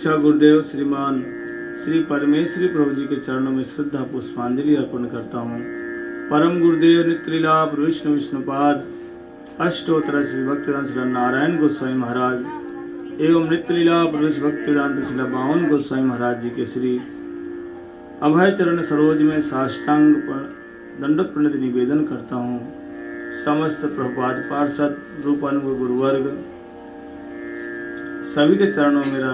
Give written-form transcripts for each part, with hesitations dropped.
अच्छा गुरुदेव श्रीमान श्री परमेश्वरी प्रभु जी के चरणों में श्रद्धा पुष्पांजलि अर्पण करता हूँ। परम गुरुदेव नित्यलीला विष्णु विष्णुपाद अष्टोत्तर श्री भक्तिवेदांत श्री नारायण गोस्वामी महाराज एवं नित्यलीला प्रवेश भक्तिवेदांत श्री बावन गोस्वामी महाराज जी के श्री अभय चरण सरोज में साष्टांग दंडक प्रणति निवेदन करता हूँ। समस्त प्रभुपाद पार्षद रूपानुग गुरुवर्ग सभी के चरणों मेरा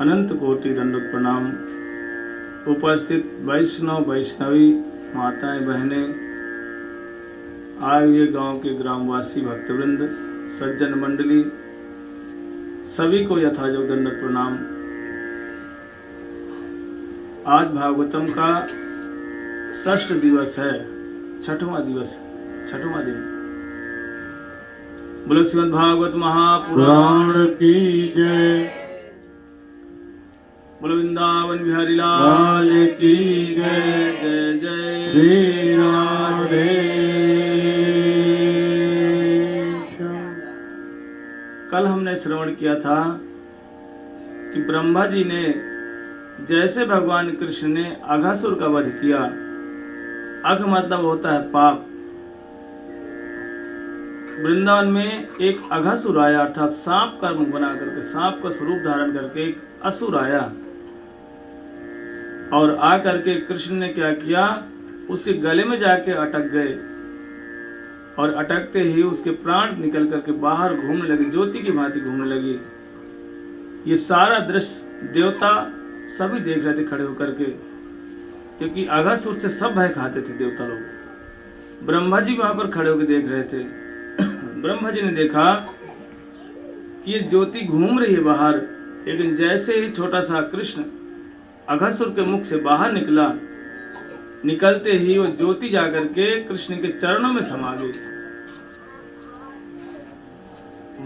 अनंत कोटि दंडक प्रणाम। उपस्थित वैष्णव वैष्णवी माताएं बहनें, आए हुए गांव के ग्रामवासी भक्तवृंद सज्जन मंडली सभी को यथायोग दंडक प्रणाम। आज भागवतम का षष्ठ दिवस है, छठवां दिन। बोलो श्रीमद् भागवत महापुराण की जय। बोलो वृंदावन बिहारी लाल की जय। जय जय श्री राधे। कल हमने श्रवण किया था कि ब्रह्मा जी ने जैसे भगवान कृष्ण ने अघासुर का वध किया। अघ मतलब होता है पाप। वृंदावन में एक अघासुर आया, अर्थात सांप का मुंह बना करके, सांप का स्वरूप धारण करके एक असुर आया और आ करके कृष्ण ने क्या किया, उसके गले में जाके अटक गए और अटकते ही उसके प्राण निकल करके बाहर घूमने लगे, ज्योति की भांति घूमने लगी। ये सारा दृश्य देवता सभी देख रहे थे खड़े होकर के, क्योंकि अघासुर से सब भय खाते थे देवता लोग। ब्रह्मा जी वहां पर खड़े होकर देख रहे थे। ब्रह्मा जी ने देखा कि ये ज्योति घूम रही है बाहर, लेकिन जैसे ही छोटा सा कृष्ण अघासुर के मुख से बाहर निकला, निकलते ही वो ज्योति जाकर के कृष्ण के चरणों में समा गई।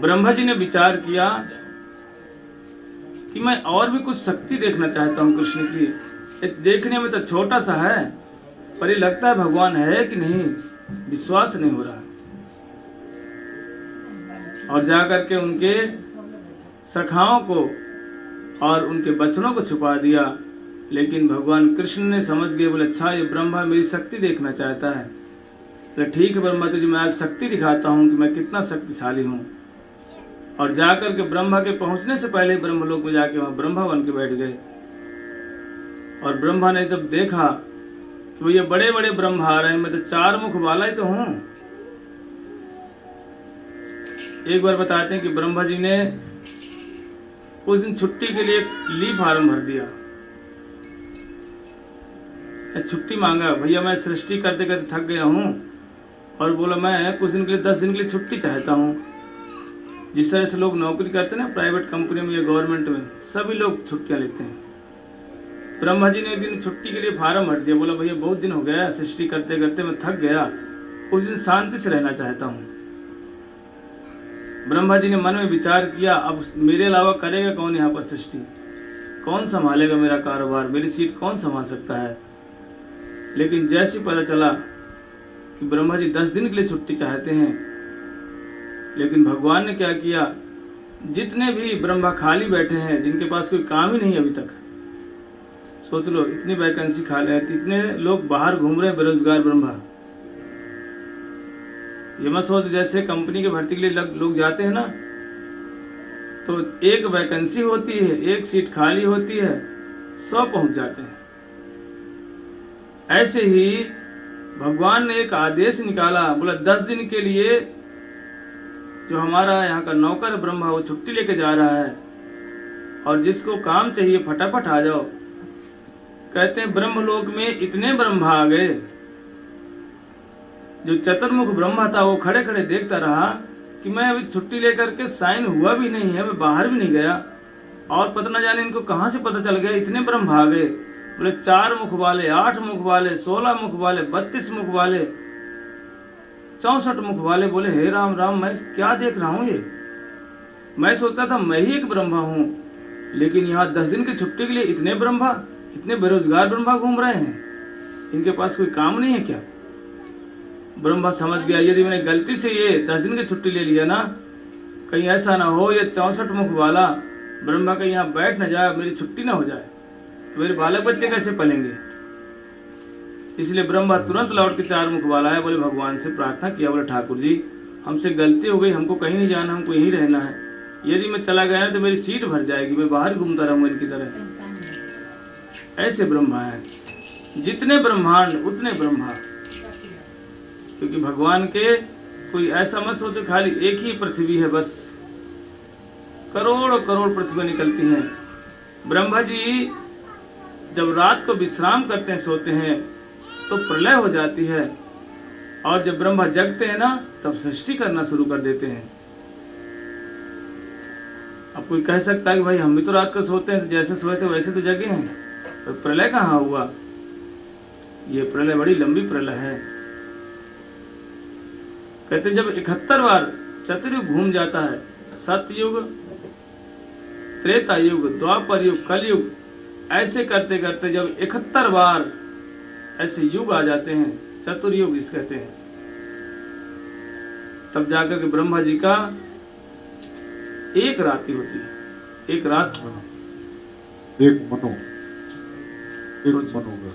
ब्रह्मा जी ने विचार किया कि मैं और भी कुछ शक्ति देखना चाहता हूं कृष्ण की। देखने में तो छोटा सा है, पर ये लगता है भगवान है कि नहीं, विश्वास नहीं हो रहा। और जाकर के उनके सखाओं को और उनके बचनों को छुपा दिया। लेकिन भगवान कृष्ण ने समझ गए, बोले अच्छा ये ब्रह्मा मेरी शक्ति देखना चाहता है, तो ठीक है ब्रह्मा तुझे मैं आज शक्ति दिखाता हूँ कि मैं कितना शक्तिशाली हूँ। और जाकर के ब्रह्मा के पहुँचने से पहले ब्रह्मलोक में जाके वहाँ ब्रह्मा बन के बैठ गए। और ब्रह्मा ने जब देखा कि वो ये बड़े बड़े ब्रह्मा आ रहे हैं, मैं तो चार मुख वाला ही तो हूँ। एक बार बताते हैं कि ब्रह्मा जी ने उस दिन छुट्टी के लिए लीव फॉर्म भर दिया, छुट्टी मांगा, भैया मैं सृष्टि करते करते थक गया हूँ और बोला मैं कुछ दिन के लिए 10 दिन के लिए छुट्टी चाहता हूँ। जिस तरह से लोग नौकरी करते हैं ना प्राइवेट कंपनी में या गवर्नमेंट में, सभी लोग छुट्टियाँ लेते हैं। ब्रह्मा जी ने एक दिन छुट्टी के लिए फॉर्म भर दिया, बोला भैया बहुत दिन हो गया सृष्टि करते करते मैं थक गया, उस दिन शांति से रहना चाहता हूँ। ब्रह्मा जी ने मन में विचार किया, अब मेरे अलावा करेगा कौन यहाँ पर सृष्टि, कौन संभालेगा मेरा कारोबार, मेरी सीट कौन संभाल सकता है। लेकिन जैसे पता चला कि ब्रह्मा जी 10 दिन के लिए छुट्टी चाहते हैं, लेकिन भगवान ने क्या किया, जितने भी ब्रह्मा खाली बैठे हैं, जिनके पास कोई काम ही नहीं अभी तक, सोच लो इतनी वैकेंसी खाली है, इतने लोग बाहर घूम रहे हैं बेरोजगार ब्रह्मा। ये मत सोच जैसे कंपनी के भर्ती के लिए लोग जाते हैं ना, तो एक वैकेंसी होती है, एक सीट खाली होती है, 100 पहुंच जाते हैं। ऐसे ही भगवान ने एक आदेश निकाला, बोला 10 दिन के लिए जो हमारा यहाँ का नौकर ब्रह्मा वो छुट्टी लेके जा रहा है और जिसको काम चाहिए फटाफट आ जाओ। कहते हैं ब्रह्मलोक में इतने ब्रह्मा आ गए, जो चतुर्मुख ब्रह्मा था वो खड़े खड़े देखता रहा कि मैं अभी छुट्टी लेकर के साइन हुआ भी नहीं है, मैं बाहर भी नहीं गया और पता न जाने इनको कहाँ से पता चल गया, इतने ब्रह्मा आ गए। बोले 4 मुख वाले, 8 मुख वाले, 16 मुख वाले, 32 मुख वाले, 64 मुख वाले। बोले हे राम राम, मैं क्या देख रहा हूँ ये, मैं सोचता था मैं ही एक ब्रह्मा हूँ, लेकिन यहाँ 10 दिन की छुट्टी के लिए इतने ब्रह्मा, इतने बेरोजगार ब्रह्मा घूम रहे हैं, इनके पास कोई काम नहीं है क्या। ब्रह्मा समझ गया यदि मैंने गलती से ये 10 दिन की छुट्टी ले लिया ना, कहीं ऐसा ना हो ये 64 मुख वाला ब्रह्मा का यहाँ बैठ न जाए, मेरी छुट्टी ना हो जाए, तो मेरे बालक बच्चे कैसे पलेंगे। इसलिए ब्रह्मा तुरंत लौट के चार मुख वाला है, बोले भगवान से प्रार्थना किया, बोले ठाकुर जी हमसे गलती हो गई, हमको कहीं नहीं जाना, हमको यहीं रहना है। यदि मैं चला गया ना तो मेरी सीट भर जाएगी, मैं बाहर घूमता रहूंगा इनकी तरह। ऐसे ब्रह्मा है, जितने ब्रह्मांड उतने ब्रह्मा। क्योंकि भगवान के कोई ऐसा मत सोचो खाली एक ही पृथ्वी है, बस करोड़ों करोड़ पृथ्वी निकलती हैं। ब्रह्मा जी जब रात को विश्राम करते हैं, सोते हैं, तो प्रलय हो जाती है, और जब ब्रह्मा जगते हैं ना तब सृष्टि करना शुरू कर देते हैं। अब कोई कह सकता है कि भाई हम भी तो रात को सोते हैं, जैसे सोए थे वैसे तो जगे हैं, तो प्रलय कहाँ हुआ। ये प्रलय बड़ी लंबी प्रलय है। कहते हैं जब 71 बार चतुर्युग घूम जाता है, सतयुग, त्रेता युग, द्वापर युग, कलयुग, ऐसे करते करते जब 71 बार ऐसे युग आ जाते हैं, चतुर्युग इस कहते हैं, तब जाकर के ब्रह्मा जी का एक रात्रि होती है। एक रात एक मनो, एक मनोगा,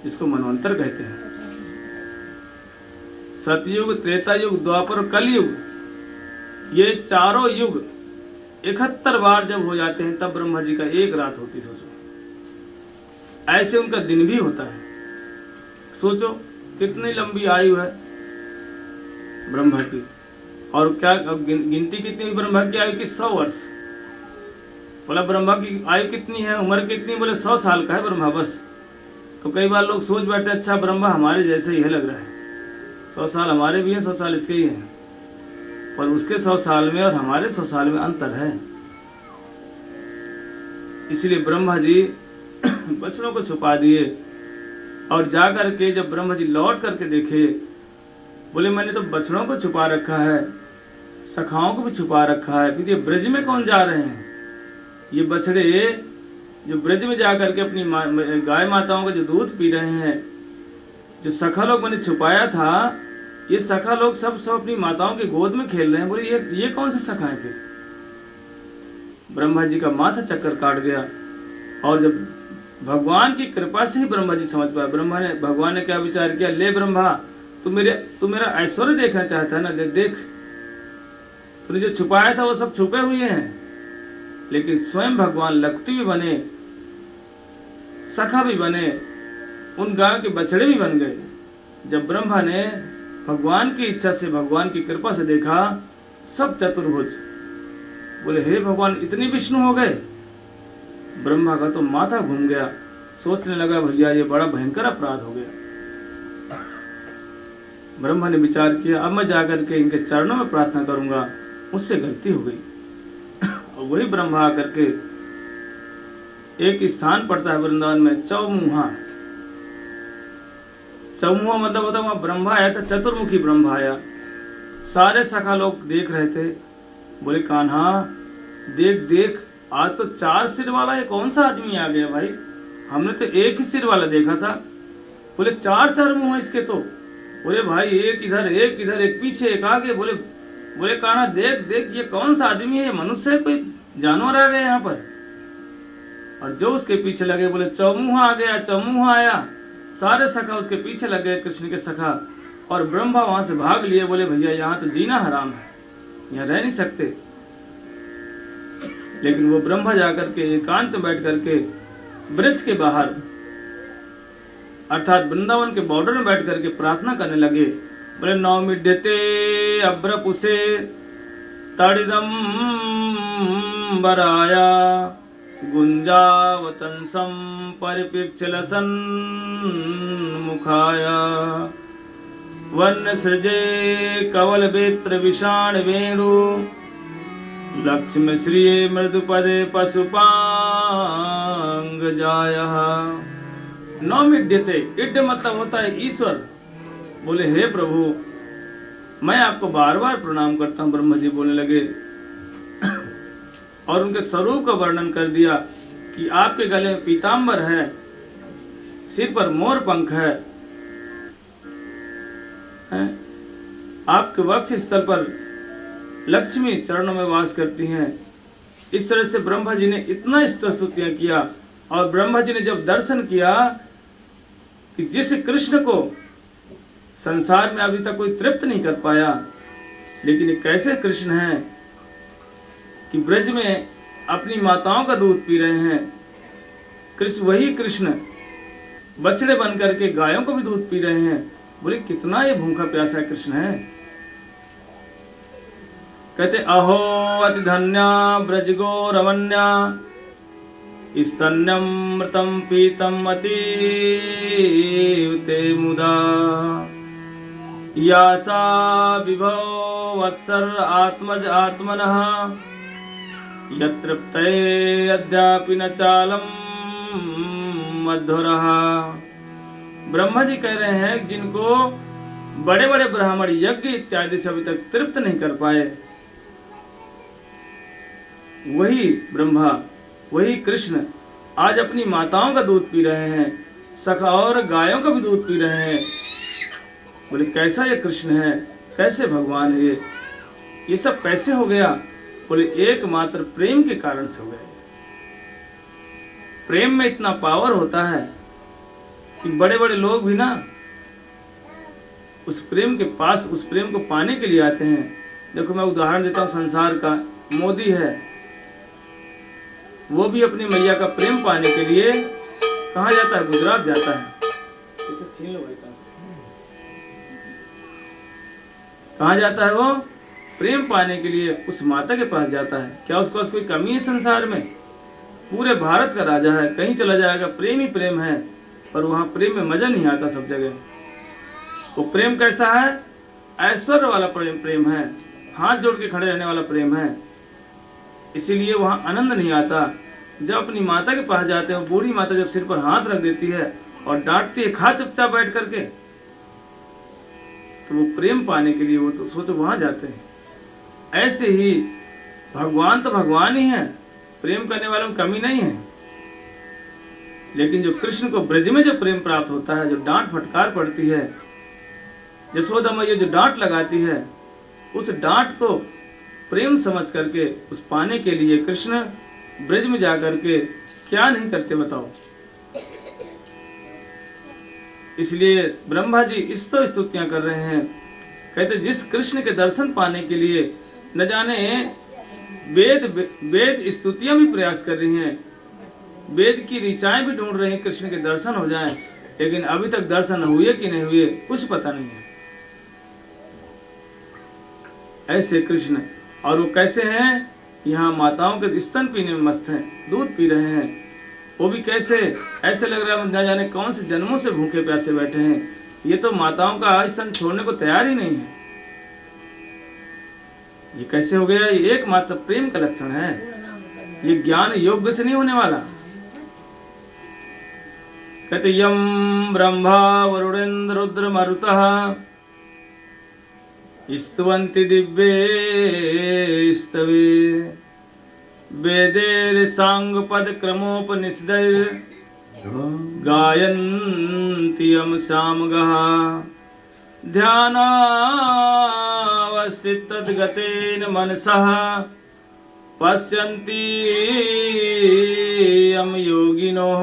इसको मनवंतर कहते हैं। सतयुग, त्रेता युग, द्वापर, कलयुग, ये चारों युग 71 बार जब हो जाते हैं, तब ब्रह्मा जी का एक रात होती। सोचो ऐसे उनका दिन भी होता है। सोचो कितनी लंबी आयु है ब्रह्मा की। और क्या गिनती कितनी हुई ब्रह्मा की आयु की? 100 वर्ष। बोला ब्रह्मा की आयु कितनी है, उम्र कितनी? बोले 100 साल का है ब्रह्मा बस। तो कई बार लोग सोच बैठे अच्छा ब्रह्मा हमारे जैसे ही है, लग रहा है 100 साल हमारे भी हैं, 100 साल इसके ही हैं, पर उसके 100 साल में और हमारे 100 साल में अंतर है। इसलिए ब्रह्मा जी बछड़ों को छुपा दिए, और जाकर के जब ब्रह्मा जी लौट करके देखे, बोले मैंने तो बछड़ों को छुपा रखा है, सखाओं को भी छुपा रखा है, फिर ये ब्रज में कौन जा रहे हैं? ये बछड़े जो ब्रज में जाकर के अपनी गाय माताओं का जो दूध पी रहे हैं, जो सखा लोग मैंने छुपाया था, ये सखा लोग सब अपनी माताओं की गोद में खेल रहे हैं। बोले ये कौन से सखा है? फिर ब्रह्मा जी का माथा चक्कर काट गया। और जब भगवान की कृपा से ही ब्रह्मा जी समझ पाए, भगवान ने क्या विचार किया, ले ब्रह्मा तू मेरा ऐश्वर्य देखना चाहता है ना, देख तूने जो छुपाया था वो सब छुपे हुए हैं। लेकिन स्वयं भगवान लखटी भी बने, सखा भी बने, उन गायों के बछड़े भी बन गए। जब ब्रह्मा ने भगवान की इच्छा से, भगवान की कृपा से देखा, सब चतुर्भुज। बोले हे भगवान इतनी विष्णु हो गए। ब्रह्मा का तो माथा घूम गया, सोचने लगा भैया ये बड़ा भयंकर अपराध हो गया। ब्रह्मा ने विचार किया अब मैं जाकर के इनके चरणों में प्रार्थना करूंगा, मुझसे गलती हो गई। और वही ब्रह्मा आकर के एक स्थान पड़ता है वृंदावन में, चौमुहा। चौमुहा मतलब होता है वहां ब्रह्मा आया था, चतुर्मुखी ब्रह्मा आया। सारे सखा लोग देख रहे थे। बोले कान्हा देख देख, आज तो 4 सिर वाला ये कौन सा आदमी आ गया भाई, हमने तो एक ही सिर वाला देखा था। बोले 4 मुंह है इसके तो। बोले भाई एक इधर एक पीछे एक आगे। बोले कान्हा देख देख ये कौन सा आदमी है, ये मनुष्य है कोई जानवर आ गए यहाँ पर। और जो उसके पीछे लगे, बोले चौमुहा आ गया, चौमुहा आया। सारे सखा उसके पीछे लग गए, कृष्ण के सखा। और ब्रह्मा वहां से भाग लिए। बोले भैया यहाँ तो जीना हराम है, यहाँ रह नहीं सकते। लेकिन वो ब्रह्मा जाकर के एकांत में बैठ करके ब्रज के बाहर अर्थात वृंदावन के बॉर्डर में बैठ करके प्रार्थना करने लगे। बोले नौमिड्यते अब्रपुसे तड़िदम बराया गुंजावतंसम परिपिक्षलसन मुखाया वर्ण सृजे कवल वेत्र विषाण वेणु लक्ष्मी श्रिये मृदुपदे पशुपांग जाया। नौमिड्यते, इड्य मतलब होता है ईश्वर। बोले हे प्रभु मैं आपको बार बार प्रणाम करता हूँ। ब्रह्मा जी बोलने लगे और उनके स्वरूप का वर्णन कर दिया कि आपके गले में पीताम्बर है, सिर पर मोर पंख है, आपके वक्ष स्थल पर लक्ष्मी चरणों में वास करती हैं, इस तरह से ब्रह्मा जी ने इतना स्तुतियां किया। और ब्रह्मा जी ने जब दर्शन किया कि जिस कृष्ण को संसार में अभी तक कोई तृप्त नहीं कर पाया, लेकिन ये कैसे कृष्ण हैं कि ब्रज में अपनी माताओं का दूध पी रहे हैं। कृष्ण, वही कृष्ण बछड़े बन करके गायों को भी दूध पी रहे हैं। बोले कितना ये भूखा प्यासा कृष्ण है। कहते अहो अति धन्या ब्रजगो रमन्या स्तन्यमृतम पीतम अति ते मुदा यासा विभव वत्सर आत्मज आत्मनः यतृप्ते अद्यापि न चालम मधुरः। ब्रह्मा जी कह रहे हैं जिनको बड़े बड़े ब्राह्मण यज्ञ इत्यादि से अभी तक तृप्त नहीं कर पाए, वही ब्रह्मा, वही कृष्ण आज अपनी माताओं का दूध पी रहे हैं, सखा और गायों का भी दूध पी रहे हैं। बोले कैसा ये कृष्ण है, कैसे भगवान है ये सब कैसे हो गया। बोले एकमात्र प्रेम के कारण से हो गया। प्रेम में इतना पावर होता है कि बड़े बड़े लोग भी ना उस प्रेम के पास, उस प्रेम को पाने के लिए आते हैं। देखो मैं उदाहरण देता हूँ संसार का, मोदी है, वो भी अपनी मैया का प्रेम पाने के लिए कहाँ जाता है, गुजरात जाता है। इसे छीन लो भाई, कहाँ जाता है वो, प्रेम पाने के लिए उस माता के पास जाता है। क्या उसके पास कोई कमी है संसार में? पूरे भारत का राजा है, कहीं चला जाएगा प्रेम ही प्रेम है, पर वहाँ प्रेम में मजा नहीं आता सब जगह। वो प्रेम कैसा है, ऐश्वर्य वाला प्रेम है, हाथ जोड़ के खड़े रहने वाला प्रेम है, इसीलिए वहाँ आनंद नहीं आता। जब अपनी माता के पास जाते हैं, बूढ़ी माता जब सिर पर हाथ रख देती है और डांटती है खा चुपचाप बैठ करके, तो वो प्रेम पाने के लिए वो तो सोचो वहां जाते हैं। ऐसे ही भगवान तो भगवान ही है, प्रेम करने वालों में कमी नहीं है, लेकिन जो कृष्ण को ब्रज में जो प्रेम प्राप्त होता है, जो डांट फटकार पड़ती है, यशोदा मैया जो डांट लगाती है, उस डांट को प्रेम समझ करके उस पाने के लिए कृष्ण ब्रज में जाकर के क्या नहीं करते बताओ। इसलिए ब्रह्मा जी इस तो स्तुतियां कर रहे हैं। कहते जिस कृष्ण के दर्शन पाने के लिए न जाने वेद स्तुतियां भी प्रयास कर रही हैं, वेद की ऋचाएं भी ढूंढ रहे हैं कृष्ण के दर्शन हो जाएं, लेकिन अभी तक दर्शन हुए कि नहीं हुए कुछ पता नहीं है। ऐसे कृष्ण, और वो कैसे हैं, यहाँ माताओं के स्तन पीने में मस्त हैं, दूध पी रहे हैं। वो भी कैसे, ऐसे लग रहा है न जाने कौन से जन्मों से भूखे प्यासे बैठे हैं। ये तो माताओं का स्तन छोड़ने को तैयार ही नहीं है। ये कैसे हो गया, ये एकमात्र प्रेम का लक्षण है, ये ज्ञान योग्य से नहीं होने वाला। कहते यम ब्रह्मा वरुणेन्द्र रुद्र मरुतः स्तुवन्ति दिव्ये स्तवे वेदेर सांग पद क्रमोपनिषदैर गायन्ति यम सामगः ध्यानावस्थित तद्गतेन मनसः पश्यन्ति यम योगिनो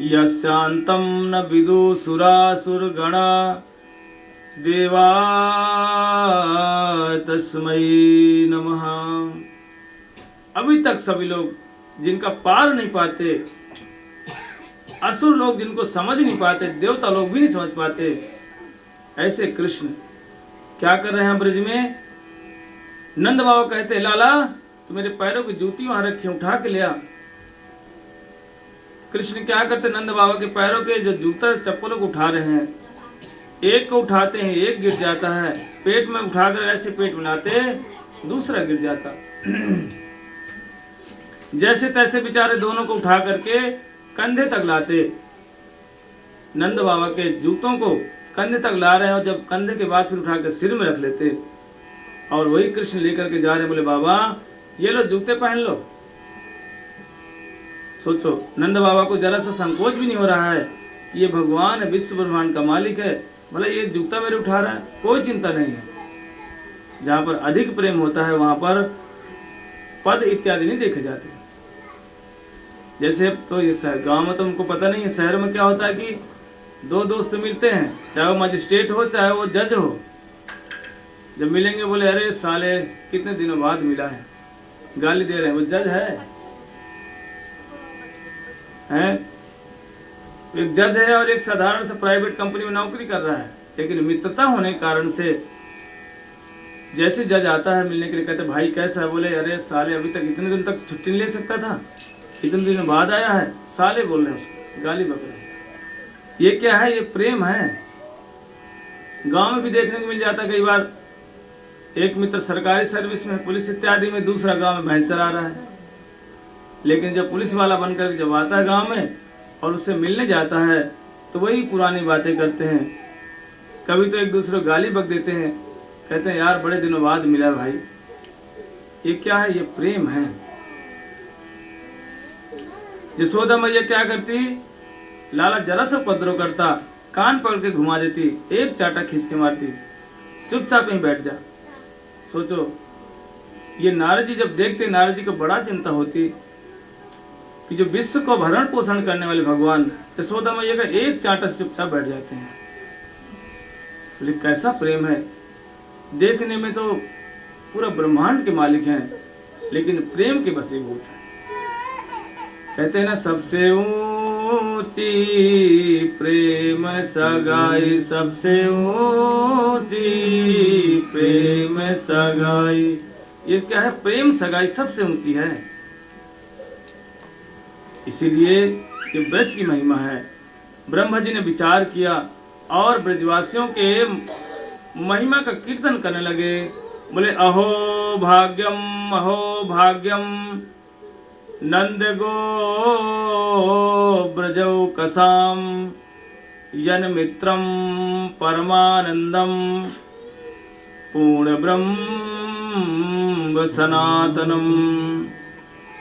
यस्यान्तं न विदुसुरासुरगणा देवा तस्मै नमः। अभी तक सभी लोग जिनका पार नहीं पाते, असुर लोग जिनको समझ नहीं पाते, देवता लोग भी नहीं समझ पाते, ऐसे कृष्ण क्या कर रहे हैं ब्रज में। नंद बाबा कहते लाला तो मेरे पैरों की जूती वहां रखी, उठा के ले आ। कृष्ण क्या करते, नंद बाबा के पैरों के जो जूता चप्पलों को उठा रहे हैं, एक को उठाते हैं, एक गिर जाता है, पेट में उठाकर ऐसे पेट बनाते, दूसरा गिर जाता। जैसे तैसे बेचारे दोनों को उठा करके कंधे तक लाते। नंद बाबा के जूतों को कंधे तक ला रहे हैं, और जब कंधे के बाद फिर उठा कर सिर में रख लेते, और वही कृष्ण लेकर के जा रहे हैं। बोले बाबा ये लो जूते पहन लो। सोचो नंद बाबा को जरा सा संकोच भी नहीं हो रहा है, ये भगवान है, विश्व ब्रह्मांड का मालिक है, बोला ये जूता मेरे उठा रहा है, कोई चिंता नहीं है। जहाँ पर अधिक प्रेम होता है वहाँ पर पद इत्यादि नहीं देखे जाते। जैसे तो ये गांव में तो उनको पता नहीं है, शहर में क्या होता है कि दो दोस्त मिलते हैं, चाहे वो मजिस्ट्रेट हो चाहे वो जज हो, जब मिलेंगे बोले अरे साले कितने दिनों बाद मिला है, गाली दे रहे हैं, वो जज है? एक जज है और एक साधारण सा प्राइवेट कंपनी में नौकरी कर रहा है, लेकिन मित्रता होने के कारण से जैसे जज आता है मिलने के लिए, कहते भाई कैसा है, बोले अरे साले अभी तक इतने दिन तक छुट्टी नहीं ले सकता था, इतने दिन बाद आया है, साले बोल रहे हैं उसको, गाली बक रहे हैं। ये क्या है? ये प्रेम है। गांव में भी देखने को मिल जाता है कई बार, एक मित्र सरकारी सर्विस में, पुलिस इत्यादि में, दूसरा गांव में भैंस चरा रहा है, लेकिन जब पुलिस वाला बनकर जब आता है गांव में और उससे मिलने जाता है तो वही पुरानी बातें करते हैं, कभी तो एक दूसरे को गाली बक देते हैं, कहते हैं यार बड़े दिनों बाद मिला भाई। ये क्या है? ये प्रेम है। यशोदा मैया क्या करती, लाला जरा सा उपद्रव करता, कान पकड़ के घुमा देती, एक चाटा खींच के मारती, चुपचाप यहीं बैठ जा। सोचो, ये नारद जी जब देखते, नारद जी को बड़ा चिंता होती कि जो विश्व को भरण पोषण करने वाले भगवान यशोदा मैया का एक चाटा से चुपचाप बैठ जाते हैं। लेकिन कैसा प्रेम है, देखने में तो पूरा ब्रह्मांड के मालिक हैं, लेकिन प्रेम के वशीभूत हैं। कहते हैं ना, सबसे ऊंची प्रेम सगाई, सबसे ऊंची प्रेम सगाई। ये क्या है? प्रेम सगाई सबसे ऊंची है। इसीलिए ये ब्रज की महिमा है। ब्रह्मा जी ने विचार किया और ब्रजवासियों के महिमा का कीर्तन करने लगे। बोले अहो भाग्यम नंद गो ब्रजौ कसाम यन मित्रम परमानंदम पूर्ण ब्रह्म सनातनम।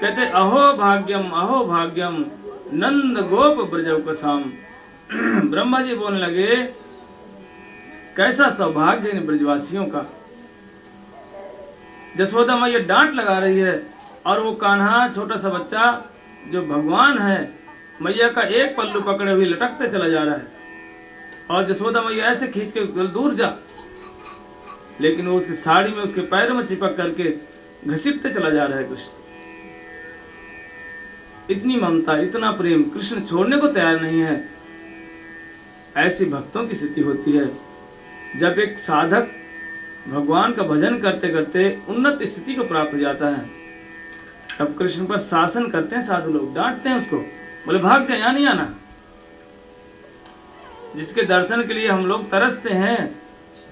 कहते अहो भाग्यम नंद गोप ब्रजौ कसाम। ब्रह्मा जी बोलने लगे कैसा सौभाग्य इन ब्रजवासियों का। यशोदा मैया डांट लगा रही है और वो कान्हा छोटा सा बच्चा जो भगवान है मैया का एक पल्लू पकड़े हुए लटकते चला जा रहा है, और यशोदा मैया ऐसे खींच के दूर जा, लेकिन वो उसकी साड़ी में उसके पैरों में चिपक करके घसीटते चला जा रहा है। कुछ इतनी ममता, इतना प्रेम, कृष्ण छोड़ने को तैयार नहीं है। ऐसी भक्तों की स्थिति होती है जब एक साधक भगवान का भजन करते करते उन्नत स्थिति को प्राप्त हो जाता है, तब कृष्ण पर शासन करते हैं साधु लोग, डांटते हैं उसको, बोले भाग जा, यहाँ नहीं आना। जिसके दर्शन के लिए हम लोग तरसते हैं,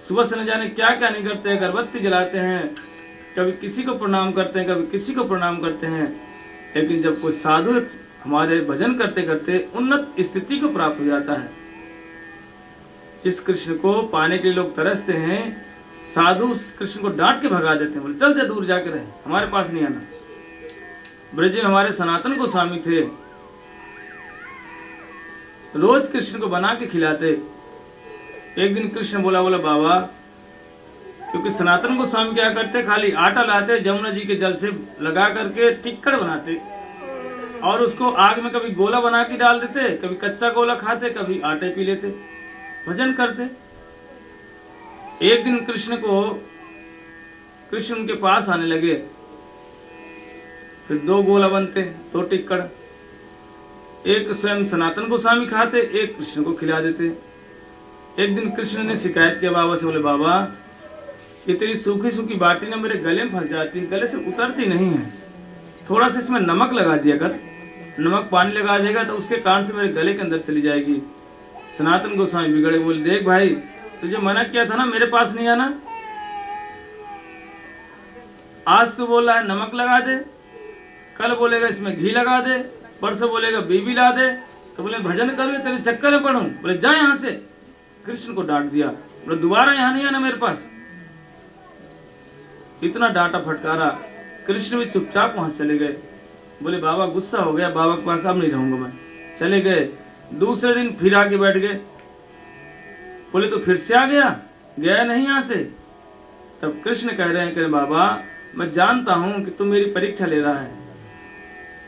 सुबह से न जाने क्या क्या नहीं करते हैं, अगरबत्ती जलाते हैं, कभी किसी को प्रणाम करते हैं, कभी किसी को प्रणाम करते हैं, लेकिन जब कोई साधु हमारे भजन करते करते उन्नत स्थिति को प्राप्त हो जाता है, जिस कृष्ण को पाने के लिए लोग तरसते हैं, साधु उस कृष्ण को डांट के भगा देते हैं, बोले चल जा, दूर जाकर रहे, हमारे पास नहीं आना। ब्रज में हमारे सनातन गोस्वामी थे, रोज कृष्ण को बना के खिलाते। एक दिन कृष्ण बोला बाबा, क्योंकि सनातन गोस्वामी क्या करते, खाली आटा लाते, जमुना जी के जल से लगा करके टिक्कड़ बनाते और उसको आग में कभी गोला बना के डाल देते, कभी कच्चा गोला खाते, कभी आटे पी लेते, भजन करते। एक दिन कृष्ण उनके पास आने लगे, फिर 2 गोला बनते, 2 टिक्कड़, एक स्वयं सनातन गोस्वामी खाते, एक कृष्ण को खिला देते। एक दिन कृष्ण ने शिकायत किया बाबा से, बोले बाबा ये तेरी सूखी सूखी बाटी ना मेरे गले में फंस जाती, गले से उतरती नहीं है, थोड़ा सा इसमें नमक लगा दिया कर, नमक पानी लगा देगा तो उसके कारण से मेरे गले के अंदर चली जाएगी। सनातन गोस्वामी बिगड़े, बोले देख भाई, तुझे मना किया था ना मेरे पास नहीं आना, आज तो बोल रहा है नमक लगा दे, कल बोलेगा इसमें घी लगा दे, परसों बोलेगा बीबी ला दे, तो बोले भजन करूँ तेरे चक्कर में पढ़ूं, बोले जा यहाँ से। कृष्ण को डांट दिया, बोले दोबारा यहाँ नहीं आना मेरे पास। इतना डांटा फटकारा, कृष्ण भी चुपचाप वहां चले गए। बोले बाबा गुस्सा हो गया, बाबा के पास अब नहीं रहूंगा मैं, चले गए। दूसरे दिन फिर आके बैठ गए, बोले तो फिर से आ गया नहीं यहाँ से। तब कृष्ण कह रहे हैं कि बाबा मैं जानता हूँ कि तू मेरी परीक्षा ले रहा है,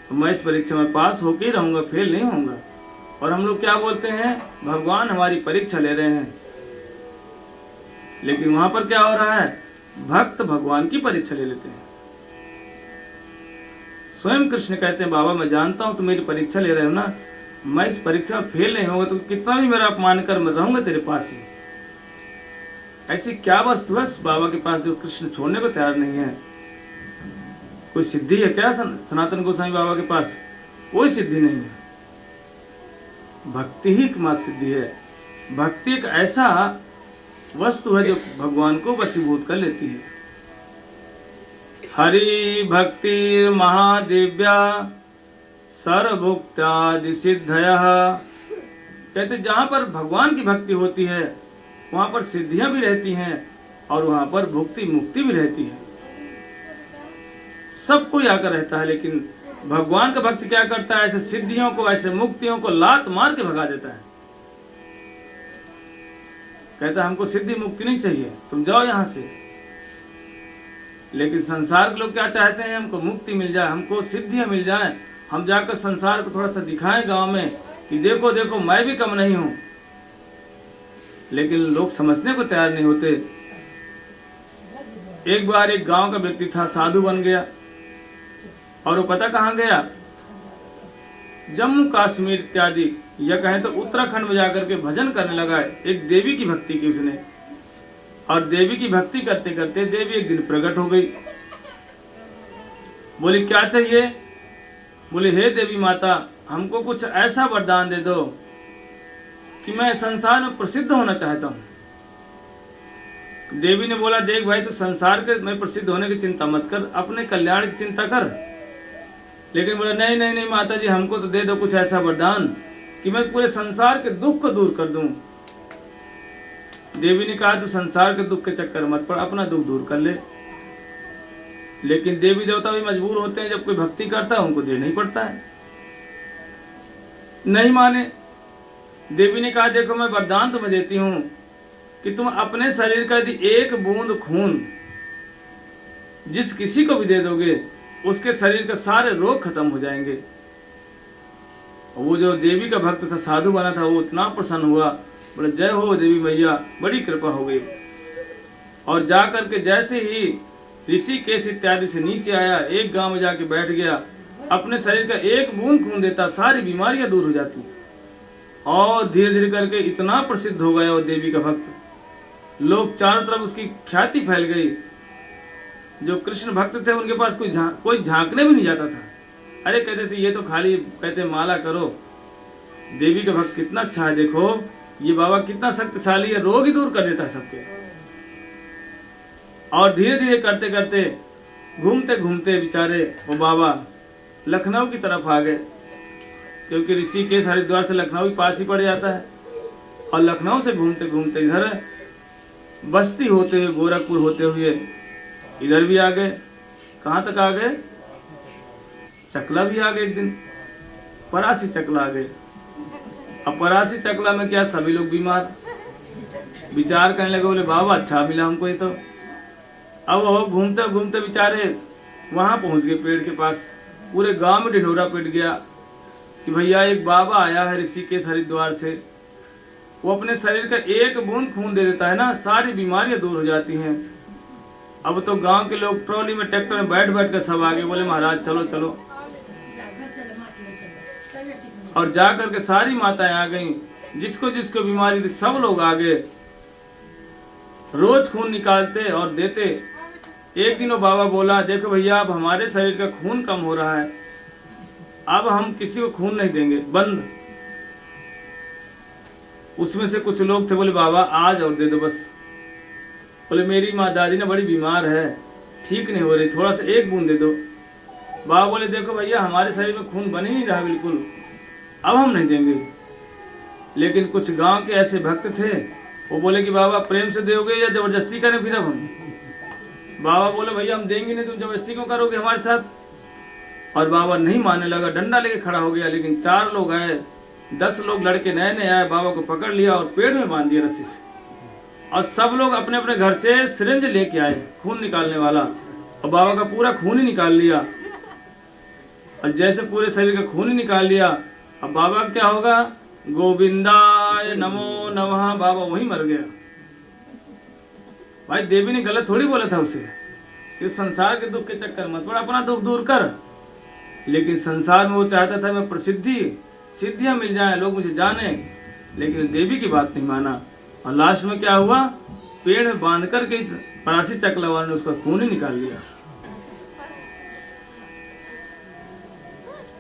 तो मैं इस परीक्षा में पास होके ही रहूँगा, फेल नहीं होऊंगा। और हम लोग क्या बोलते हैं, भगवान हमारी परीक्षा ले रहे हैं, लेकिन वहां पर क्या हो रहा है, भक्त भगवान की परीक्षा ले लेते हैं। स्वयं कृष्ण कहते हैं बाबा मैं जानता हूं तुम मेरी परीक्षा ले रहे हो ना, मैं इस परीक्षा में फेल नहीं होगा तो कितना भी मेरा अपमान कर मैं रहूंगा तेरे पास ही। ऐसी क्या वस्तु है बाबा के पास जो कृष्ण छोड़ने को तैयार नहीं है? कोई सिद्धि है क्या सनातन गोस्वामी बाबा के पास? कोई सिद्धि नहीं है। भक्ति ही एकमात्र सिद्धि है। भक्ति एक ऐसा वस्तु है जो भगवान को वशीभूत कर लेती है। हरि भक्ति महादिव्या सर्वभुक्त्यादि सिद्धयः। कहते जहां पर भगवान की भक्ति होती है वहां पर सिद्धियां भी रहती हैं और वहां पर भुक्ति मुक्ति भी रहती है। सब कोई आकर रहता है, लेकिन भगवान का भक्त क्या करता है, ऐसे सिद्धियों को, ऐसे मुक्तियों को लात मार के भगा देता है। कहता है हमको सिद्धि मुक्ति नहीं चाहिए, तुम जाओ यहां से। लेकिन संसार के लोग क्या चाहते हैं, हमको मुक्ति मिल जाए, हमको सिद्धियां मिल जाए, हम जाकर संसार को थोड़ा सा दिखाएं गांव में कि देखो देखो मैं भी कम नहीं हूं। लेकिन लोग समझने को तैयार नहीं होते। एक बार एक गांव का व्यक्ति था, साधु बन गया, और वो पता कहाँ गया, जम्मू कश्मीर इत्यादि या कहें तो उत्तराखंड में जाकर के भजन करने लगा। एक देवी की भक्ति की उसने, और देवी की भक्ति करते करते देवी एक दिन प्रकट हो गई। बोली क्या चाहिए? बोले हे देवी माता हमको कुछ ऐसा वरदान दे दो कि मैं संसार में प्रसिद्ध होना चाहता हूँ। देवी ने बोला देख भाई तू संसार के में प्रसिद्ध होने की चिंता मत कर, अपने कल्याण की चिंता कर। लेकिन बोला नहीं नहीं नहीं माता जी हमको तो दे दो कुछ ऐसा वरदान कि मैं पूरे संसार के दुख को दूर कर दूं। देवी ने कहा तू संसार के दुख के चक्कर मत पड़, अपना दुख दूर कर ले। लेकिन देवी देवता भी मजबूर होते हैं, जब कोई भक्ति करता है उनको देना ही पड़ता है। नहीं माने। देवी ने कहा देखो मैं वरदान तुम्हें देती हूं कि तुम अपने शरीर का यदि एक बूंद खून जिस किसी को भी दे दोगे उसके शरीर के सारे रोग खत्म हो जाएंगे। वो जो देवी का भक्त था, साधु बना था, वो इतना प्रसन्न हुआ, बोले जय हो देवी मैया, बड़ी कृपा हो गई। और जा करके जैसे ही ऋषिकेश इत्यादि से नीचे आया, एक गांव में जाके बैठ गया, अपने शरीर का एक बूंद खून देता, सारी बीमारियां दूर हो जाती। और धीरे धीरे करके इतना प्रसिद्ध हो गया वो देवी का भक्त, लोग चारों तरफ उसकी ख्याति फैल गई। जो कृष्ण भक्त थे उनके पास कोई झांकने भी नहीं जाता था। अरे कहते थे ये तो खाली कहते माला करो। देवी का भक्त कितना अच्छा है, देखो ये बाबा कितना शक्तिशाली है, रोग ही दूर कर देता है सबके। और धीरे धीरे करते करते घूमते घूमते बेचारे वो बाबा लखनऊ की तरफ आ गए, क्योंकि ऋषिकेश हरिद्वार से लखनऊ ही पास ही पड़ जाता है। और लखनऊ से घूमते घूमते इधर बस्ती होते हुए, गोरखपुर होते हुए इधर भी आ गए। कहाँ तक आ गए? चकला भी आ गए। एक दिन परासी चकला आ गए। अब परासी चकला में क्या, सभी लोग बीमार, विचार करने लगे, बोले बाबा अच्छा मिला हमको ये तो। अब वो घूमते घूमते बेचारे वहाँ पहुँच गए पेड़ के पास। पूरे गांव में ढिढोरा पिट गया कि भैया एक बाबा आया है ऋषिकेश हरिद्वार से, वो अपने शरीर का एक बूंद खून दे देता है ना, सारी बीमारियां दूर हो जाती हैं। अब तो गांव के लोग ट्रॉली में ट्रैक्टर में बैठ बैठ कर सब आगे, बोले महाराज चलो चलो। और जा करके सारी माताएं आ गईं, जिसको जिसको बीमारी थी सब लोग आ गए। रोज खून निकालते और देते। एक दिन वो बाबा बोला देखो भैया अब हमारे शरीर का खून कम हो रहा है, अब हम किसी को खून नहीं देंगे, बंद। उसमें से कुछ लोग थे, बोले बाबा आज और दे दो बस। बोले मेरी माँ दादी ना बड़ी बीमार है, ठीक नहीं हो रही, थोड़ा सा एक बूंद दे दो। बाबा बोले देखो भैया हमारे शरीर में खून बन ही नहीं रहा बिल्कुल, अब हम नहीं देंगे। लेकिन कुछ गांव के ऐसे भक्त थे, वो बोले कि बाबा प्रेम से दोगे या जबरदस्ती करें फिर अब हम? बाबा बोले भैया हम देंगे नहीं, तुम जबरदस्ती क्यों करोगे हमारे साथ? और बाबा नहीं मानने लगा, डंडा लेके खड़ा हो गया। लेकिन 4 लोग आए, 10 लोग लड़के नए नए आए, बाबा को पकड़ लिया और पेड़ में बांध दिया रस्सी से। और सब लोग अपने अपने घर से सिरिंज लेके आए, खून निकालने वाला। और बाबा का पूरा खून ही निकाल लिया। और जैसे पूरे शरीर का खून ही निकाल लिया, अब बाबा क्या होगा, गोविंदाय नमो नमः, बाबा वहीं मर गया। भाई देवी ने गलत थोड़ी बोला था उसे कि संसार के दुख के चक्कर मत पड़, अपना दुख दूर कर। लेकिन संसार में वो चाहता था मैं प्रसिद्धि सिद्धियां मिल जाए, लोग मुझे जाने, लेकिन देवी की बात नहीं माना। और लास्ट में क्या हुआ, पेड़ में बांध करके इस परासी चकलावाल ने उसका खून ही निकाल लिया।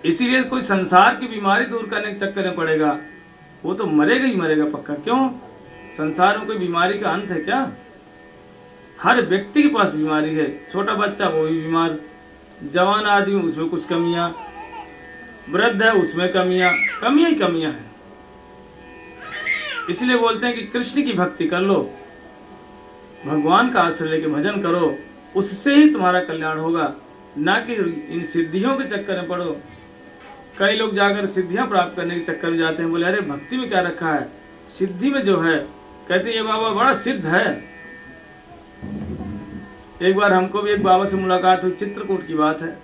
इसीलिए कोई संसार की बीमारी दूर करने के चक्कर में पड़ेगा, वो तो मरेगा ही मरेगा पक्का। क्यों, संसार में कोई बीमारी का अंत है क्या? हर व्यक्ति के पास बीमारी है, छोटा बच्चा वो भी बीमार, जवान आदमी उसमें कुछ कमियां, वृद्ध है उसमें कमियां ही कमियां हैं। इसलिए बोलते हैं कि कृष्ण की भक्ति कर लो, भगवान का आश्रय लेके भजन करो, उससे ही तुम्हारा कल्याण होगा, ना कि इन सिद्धियों के चक्कर में पड़ो। कई लोग जाकर सिद्धियां प्राप्त करने के चक्कर में जाते हैं, बोले अरे भक्ति में क्या रखा है, सिद्धि में जो है, कहते ये बाबा बड़ा सिद्ध है। एक बार हमको भी एक बाबा से मुलाकात हुई, चित्रकूट की बात है।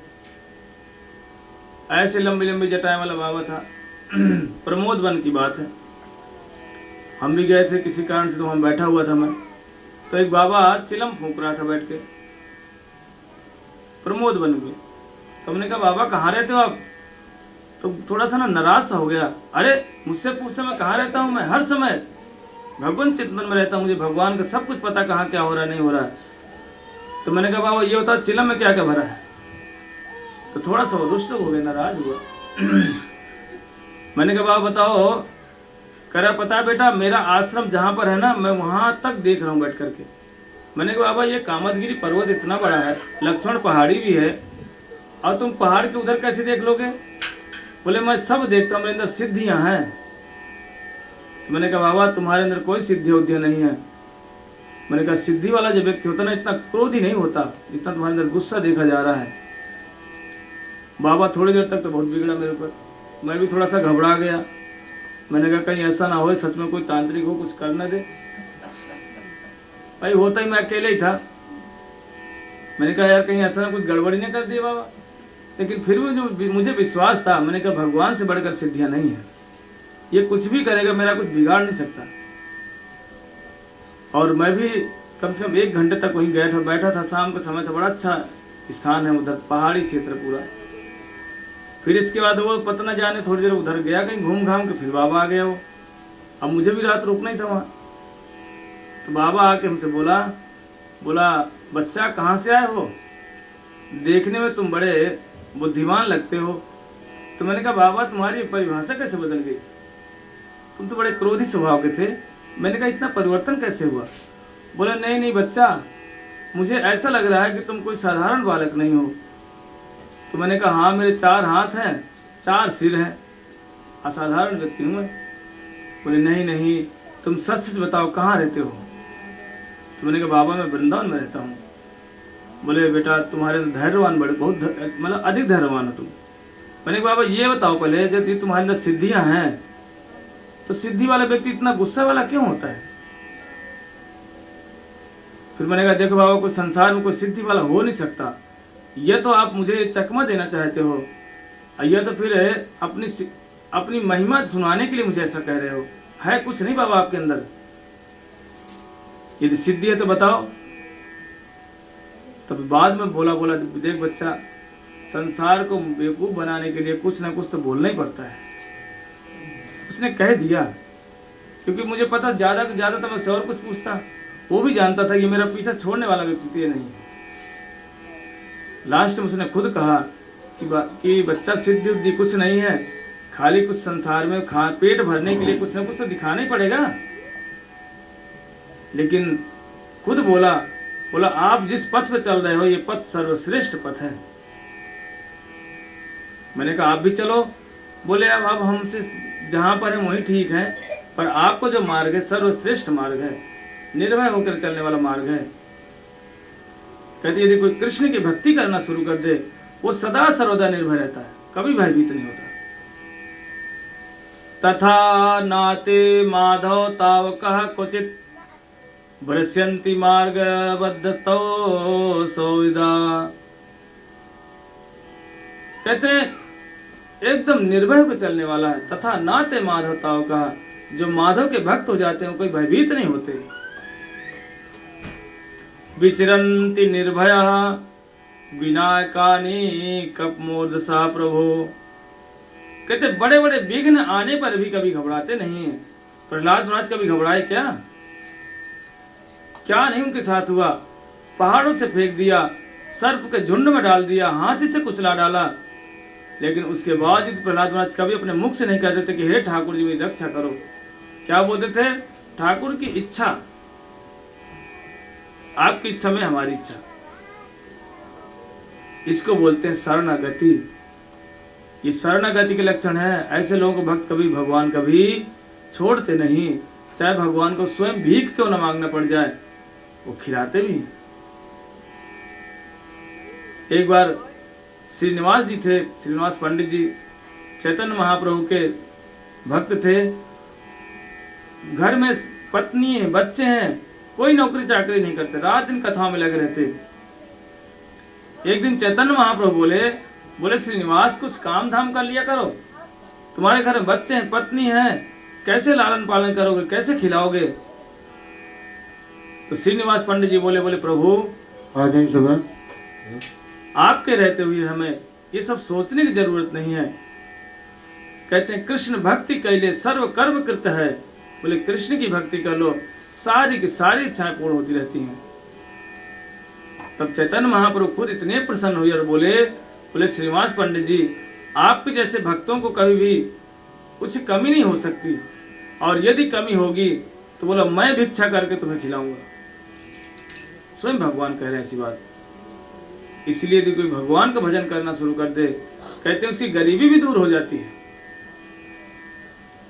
ऐसे लंबी लंबी जटाएं वाला बाबा था, प्रमोद वन की बात है। हम भी गए थे किसी कारण से, तो हम बैठा हुआ था मैं, तो एक बाबा चिलम फूंक रहा था बैठ के प्रमोद वन में। तो हमने कहा बाबा कहाँ रहते हो आप? तो थोड़ा सा ना नाराज सा हो गया, अरे मुझसे पूछते मैं कहाँ रहता हूँ, मैं हर समय भगवान चिंतन में रहता हूँ, मुझे भगवान का सब कुछ पता, कहाँ क्या हो रहा है नहीं हो रहा है। तो मैंने कहा बाबा ये बताओ चिलम में क्या क्या भरा है? तो थोड़ा सा रुष्ट हो गया, नाराज हुआ। मैंने कहा बाबा बताओ, कह रहा पता बेटा मेरा आश्रम जहाँ पर है ना, मैं वहां तक देख रहा हूँ बैठ करके। मैंने कहा बाबा ये कामतगिरी पर्वत इतना बड़ा है, लक्ष्मण पहाड़ी भी है, और तुम पहाड़ के उधर कैसे देख लोगे? बोले मैं सब देखता हूँ, मेरे अंदर सिद्धियां हैं। तो मैंने कहा बाबा तुम्हारे अंदर कोई सिद्धि उद्धियां नहीं है। मैंने कहा सिद्धि वाला जो व्यक्ति होता ना, इतना क्रोधी नहीं होता जितना तुम्हारे अंदर गुस्सा देखा जा रहा है। बाबा थोड़ी देर तक तो बहुत बिगड़ा मेरे ऊपर, मैं भी थोड़ा सा घबरा गया। मैंने कहा कहीं ऐसा ना हो सच में कोई तांत्रिक हो कुछ कर न दे। भाई होता ही मैं अकेले ही था। मैंने कहा यार कहीं ऐसा ना कुछ गड़बड़ी नहीं कर दी बाबा। लेकिन फिर भी जो मुझे विश्वास था, मैंने कहा भगवान से बढ़कर सिद्धियां नहीं है, ये कुछ भी करेगा मेरा कुछ बिगाड़ नहीं सकता। और मैं भी कम से कम 1 घंटे तक वहीं बैठा था। शाम का समय था, बड़ा अच्छा स्थान है उधर, पहाड़ी क्षेत्र पूरा। फिर इसके बाद वो पता न जाने थोड़ी देर उधर गया कहीं घूम घाम के, फिर बाबा आ गया वो। अब मुझे भी रात रुकना ही था वहाँ। तो बाबा आके हमसे बोला बच्चा कहाँ से आए हो, देखने में तुम बड़े बुद्धिमान लगते हो। तो मैंने कहा बाबा तुम्हारी परिभाषा कैसे बदल गई, तुम तो बड़े क्रोधी स्वभाव के थे। मैंने कहा इतना परिवर्तन कैसे हुआ? बोला नहीं बच्चा, मुझे ऐसा लग रहा है कि तुम कोई साधारण बालक नहीं हो। तो मैंने कहा हाँ मेरे 4 हाथ हैं, 4 सिर हैं, असाधारण व्यक्ति हूँ मैं। बोले नहीं तुम सच सच बताओ कहाँ रहते हो? तो मैंने कहा बाबा मैं वृंदावन में रहता हूँ। बोले बेटा तुम्हारे धैर्यवान बड़े बहुत मतलब अधिक धैर्यवान हो तुम। मैंने कहा बाबा ये बताओ पहले, यदि तुम्हारे अंदर सिद्धियां हैं तो सिद्धि वाला व्यक्ति इतना गुस्सा वाला क्यों होता है? फिर मैंने कहा देखो बाबा कोई संसार में कोई सिद्धि वाला हो नहीं सकता। ये तो आप मुझे चकमा देना चाहते हो, यह तो फिर अपनी महिमा सुनाने के लिए मुझे ऐसा कह रहे हो। है कुछ नहीं बाबा आपके अंदर, यदि सिद्धि है तो बताओ। तब बाद में बोला देख बच्चा, संसार को बेवकूफ बनाने के लिए कुछ ना कुछ तो बोलना ही पड़ता है। उसने कह दिया, क्योंकि मुझे पता ज़्यादा से ज़्यादा तो मैं से और कुछ पूछता। वो भी जानता था ये मेरा पीछा छोड़ने वाला व्यक्ति नहीं है। लास्ट में उसने खुद कहा कि बच्चा सिद्धि उद्धि कुछ नहीं है, खाली कुछ संसार में पेट भरने के लिए कुछ ना कुछ तो दिखाना ही पड़ेगा। लेकिन खुद बोला आप जिस पथ पे चल रहे हो ये पथ सर्वश्रेष्ठ पथ है। मैंने कहा आप भी चलो। बोले अब हमसे जहाँ पर है वही ठीक है, पर आपको जो मार्ग है सर्वश्रेष्ठ मार्ग है, निर्भय होकर चलने वाला मार्ग है। कहते यदि कोई कृष्ण की भक्ति करना शुरू कर दे वो सदा सर्वदा निर्भय रहता है, कभी भयभीत नहीं होता। तथा नाते माधव तावकः क्वचित भ्रश्यन्ति मार्गबद्धस्तौ सौविदा। कहते हैं एकदम निर्भय होकर चलने वाला है, तथा नाते माधवताओं का, जो माधव के भक्त हो जाते हैं कोई भयभीत नहीं होते। विचरन्ति निर्भया विनायकानि कपमोदसा प्रभो। कहते बड़े बड़े विघ्न आने पर भी कभी घबराते नहीं है। प्रहलाद महाराज कभी घबराए क्या? क्या नहीं उनके साथ हुआ। पहाड़ों से फेंक दिया, सर्प के झुंड में डाल दिया, हाथी से कुचला डाला, लेकिन उसके बाद प्रहलाद महाराज कभी अपने मुख से नहीं कहते थे कि हे ठाकुर जी मेरी रक्षा करो। क्या बोलते थे? ठाकुर की इच्छा, आपकी इच्छा में हमारी इच्छा। इसको बोलते हैं शरणागति। ये शरणागति के लक्षण है। ऐसे लोगों को भक्त कभी भगवान कभी छोड़ते नहीं, चाहे भगवान को स्वयं भीख क्यों न मांगना पड़ जाए, वो खिलाते भी। एक बार श्रीनिवास जी थे, श्रीनिवास पंडित जी चैतन्य महाप्रभु के भक्त थे। घर में पत्नी है, बच्चे हैं, कोई नौकरी चाकरी नहीं करते, रात दिन कथाओं में लगे रहते। एक दिन चैतन्य महाप्रभु बोले श्रीनिवास कुछ काम धाम कर लिया करो, तुम्हारे घर में बच्चे हैं, पत्नी है, कैसे लालन पालन करोगे, कैसे खिलाओगे? तो श्रीनिवास पंडित जी बोले प्रभु आज नहीं सुबह आपके रहते हुए हमें ये सब सोचने की जरूरत नहीं है। कहते हैं कृष्ण भक्ति कैले सर्व कर्म कृत है। बोले कृष्ण की भक्ति कर लो, सारी की सारी इच्छाएं पूर्ण होती रहती हैं। तब चैतन्य महाप्रभु खुद इतने प्रसन्न हुए और बोले श्रीनिवास पंडित जी आपके जैसे भक्तों को कभी भी कुछ कमी नहीं हो सकती, और यदि कमी होगी तो बोला मैं भिक्षा करके तुम्हें खिलाऊंगा। स्वयं भगवान कह रहे हैं ऐसी बात। इसलिए यदि कोई भगवान का भजन करना शुरू कर दे, कहते हैं उसकी गरीबी भी दूर हो जाती है,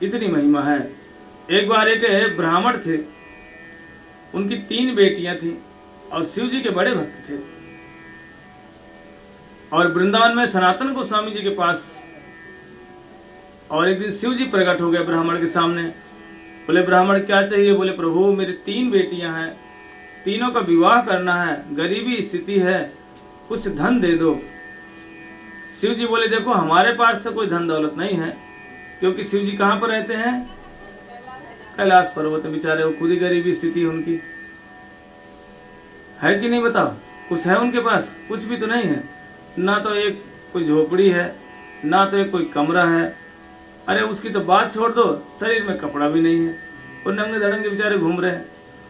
इतनी महिमा है। एक बार एक ब्राह्मण थे, उनकी 3 बेटियां थी और शिव जी के बड़े भक्त थे। और वृंदावन में सनातन गोस्वामी जी के पास, और एक दिन शिव जी प्रकट हो गए ब्राह्मण के सामने। बोले ब्राह्मण क्या चाहिए? बोले प्रभु मेरी 3 बेटियां हैं, तीनों का विवाह करना है, गरीबी स्थिति है, कुछ धन दे दो। शिव जी बोले देखो हमारे पास तो कोई धन दौलत नहीं है, क्योंकि शिव जी कहाँ पर रहते हैं? कैलाश पर्वत में। बेचारे वो खुद ही गरीबी स्थिति उनकी है कि नहीं बताओ? कुछ है उनके पास? कुछ भी तो नहीं है। ना तो एक कोई झोपड़ी है, ना तो एक कोई कमरा है। अरे उसकी तो बात छोड़ दो, शरीर में कपड़ा भी नहीं है, वो नंगे धड़ंगे बेचारे घूम रहे हैं।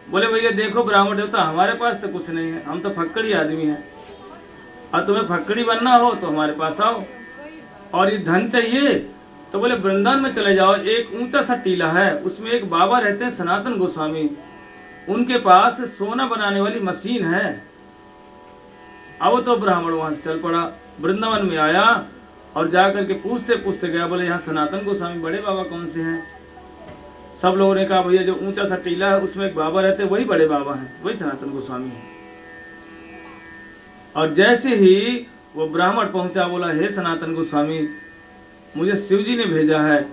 बोले भैया देखो ब्राह्मण देवता हमारे पास तो कुछ नहीं है, हम तो फक्कड़ी आदमी हैं, और तुम्हें फक्कड़ी बनना हो तो हमारे पास आओ। और ये धन चाहिए तो बोले वृंदावन में चले जाओ, एक ऊंचा सा टीला है, उसमें एक बाबा रहते हैं सनातन गोस्वामी, उनके पास सोना बनाने वाली मशीन है। अब तो ब्राह्मण वहां से चल पड़ा, वृंदावन में आया और जाकर के पूछते पूछते गया, बोले यहाँ सनातन गोस्वामी बड़े बाबा कौन से हैं? सब लोगों ने कहा भैया जो ऊंचा सा टीला है उसमें एक बाबा रहते वही बड़े बाबा हैं, वही सनातन गोस्वामी हैं। और जैसे ही वो ब्राह्मण पहुंचा, बोला हे सनातन गोस्वामी मुझे शिव जी ने भेजा है,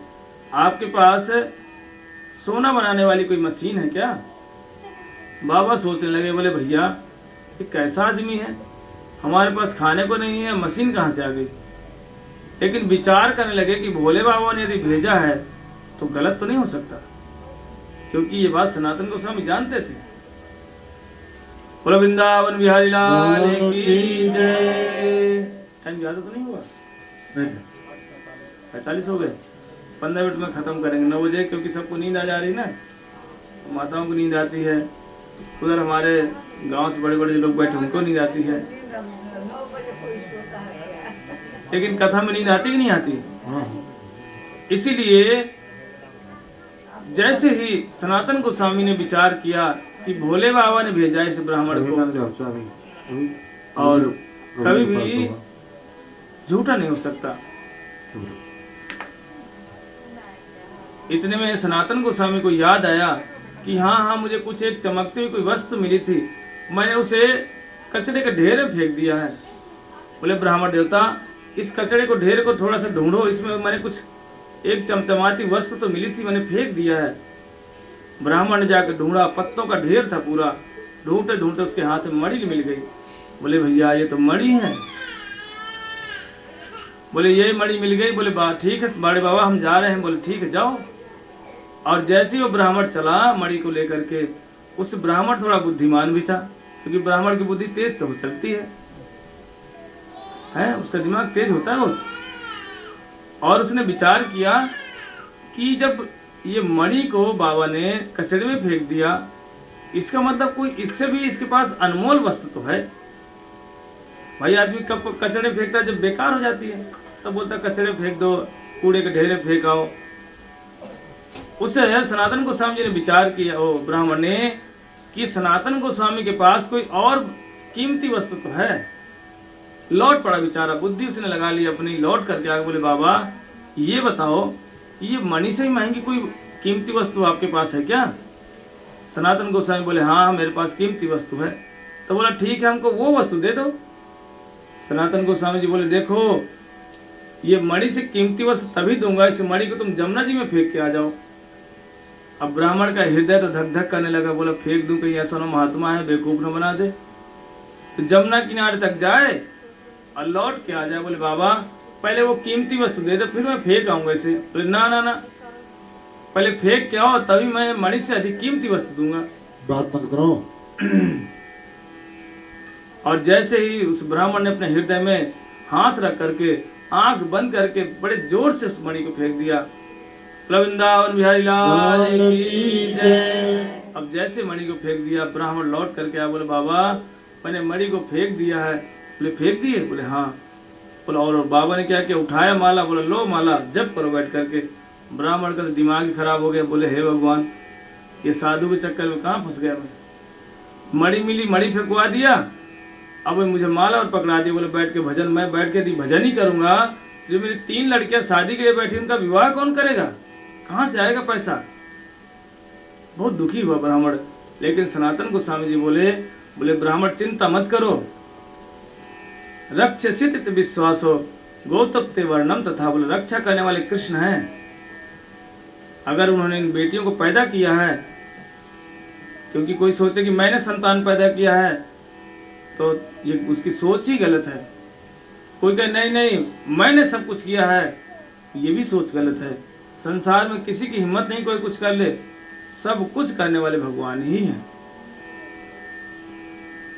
आपके पास सोना बनाने वाली कोई मशीन है क्या? बाबा सोचने लगे, बोले भैया ये कैसा आदमी है, हमारे पास खाने को नहीं है, मशीन कहाँ से आ गई? लेकिन विचार करने लगे कि भोले बाबा ने यदि भेजा है तो गलत तो नहीं हो सकता, क्योंकि ये बात सनातन गोस्वामी जानते थे। बोलो वृंदावन बिहारी लाल की जय। टाइम ज्यादा तो नहीं हुआ? 45 हो गए, 15 मिनट में खत्म करेंगे 9 बजे, क्योंकि सबको नींद आ जा रही है ना, तो माताओं को नींद आती है, उधर हमारे गांव से बड़े बड़े लोग बैठे उनको नींद आती है। लेकिन कथा में नींद आती कि नहीं आती? इसीलिए जैसे ही सनातन गोस्वामी ने विचार किया कि भोले बाबा ने भेजा इस ब्राह्मण को, और कभी भी झूठा नहीं हो सकता। इतने में सनातन गोस्वामी को याद आया कि हाँ मुझे कुछ एक चमकती हुई कोई वस्तु मिली थी, मैंने उसे कचरे के ढेर में फेंक दिया है। बोले ब्राह्मण देवता इस कचरे को ढेर को थोड़ा सा ढूंढो, इसमें मैंने कुछ एक चमचमाती वस्तु तो मिली थी, मैंने फेंक दिया है। ब्राह्मण ने जाकर ढूंढा, पत्तों का ढेर था पूरा, ढूंढते ढूंढते उसके हाथ में मणि मिल गई। बोले भैया ये तो मणि है। बोले ये मणि मिल गई। बोले ठीक है बड़े बाबा हम जा रहे हैं। बोले ठीक है जाओ। और जैसे ही वो ब्राह्मण चला मणि को लेकर के, उस ब्राह्मण थोड़ा बुद्धिमान भी था, क्योंकि ब्राह्मण की बुद्धि तेज तो चलती है, उसका दिमाग तेज होता है बहुत। और उसने विचार किया कि जब ये मणि को बाबा ने कचड़े में फेंक दिया, इसका मतलब कोई इससे भी इसके पास अनमोल वस्तु तो है। भाई आदमी कब कचड़े फेंकता है जब बेकार हो जाती है, तब बोलता कचड़े फेंक दो, कूड़े के ढेरे फेंक आओ। उससे सनातन गोस्वामी जी ने विचार किया, ओ ब्राह्मण ने, कि सनातन गोस्वामी के पास कोई और कीमती वस्तु तो है। लौट पड़ा बेचारा, बुद्धि उसने लगा ली अपनी, लौट करके आगे बोले बाबा ये बताओ ये मणि से ही महंगी कोई कीमती वस्तु आपके पास है क्या? सनातन गोस्वामी बोले हाँ मेरे पास कीमती वस्तु है। तो बोला ठीक है हमको वो वस्तु दे दो। सनातन गोस्वामी जी बोले देखो ये मणि से कीमती वस्तु तभी दूंगा, इस मणि को तुम जमुना जी में फेंक के आ जाओ। अब ब्राह्मण का हृदय तो धक धक करने लगा, बोला फेंक दूं, कहीं ऐसा ना महात्मा है बेवकूफ न बना दे। तो जमुना किनारे तक जाए और लौट के आ जाए। बोले बाबा पहले वो कीमती वस्तु दे दो, फिर मैं फेंक आऊंगा इसे। बोले ना ना ना, पहले फेंक के आओ तभी मैं मणि से अधिक कीमती वस्तु दूंगा। बात मत करो। और जैसे ही उस ब्राह्मण ने अपने हृदय में हाथ रख करके आंख बंद करके बड़े जोर से उस मणि को फेंक दिया। वृंदावन बिहारी लाल की जय। अब जैसे मणि को फेंक दिया, ब्राह्मण लौट करके आया, बोले बाबा मैंने मणि को फेंक दिया है। बोले फेंक दिए? बोले हाँ। बोला और बाबा ने क्या किया? उठाया माला, बोला लो माला जप करो बैठ करके। ब्राह्मण का दिमाग ही खराब हो गया, बोले हे भगवान ये साधु के चक्कर में कहाँ फंस गया मैं। मणि मिली, मणि फेंकवा दिया, अब मुझे माला और पकड़ा दिया। बोले बैठ के भजन, मैं बैठ के भजन ही करूंगा, जो मेरी 3 लड़कियां शादी के लिए बैठी उनका विवाह कौन करेगा, कहाँ से आएगा पैसा। बहुत दुखी हुआ ब्राह्मण। लेकिन सनातन गोस्वामी जी बोले ब्राह्मण चिंता मत करो, रक्षसित विश्वासो गौतप्ते वर्णम तथा। बोले रक्षा करने वाले कृष्ण हैं। अगर उन्होंने इन बेटियों को पैदा किया है, क्योंकि कोई सोचे कि मैंने संतान पैदा किया है तो ये उसकी सोच ही गलत है। कोई कहे नहीं नहीं मैंने सब कुछ किया है, ये भी सोच गलत है। संसार में किसी की हिम्मत नहीं कोई कुछ कर ले, सब कुछ करने वाले भगवान ही हैं।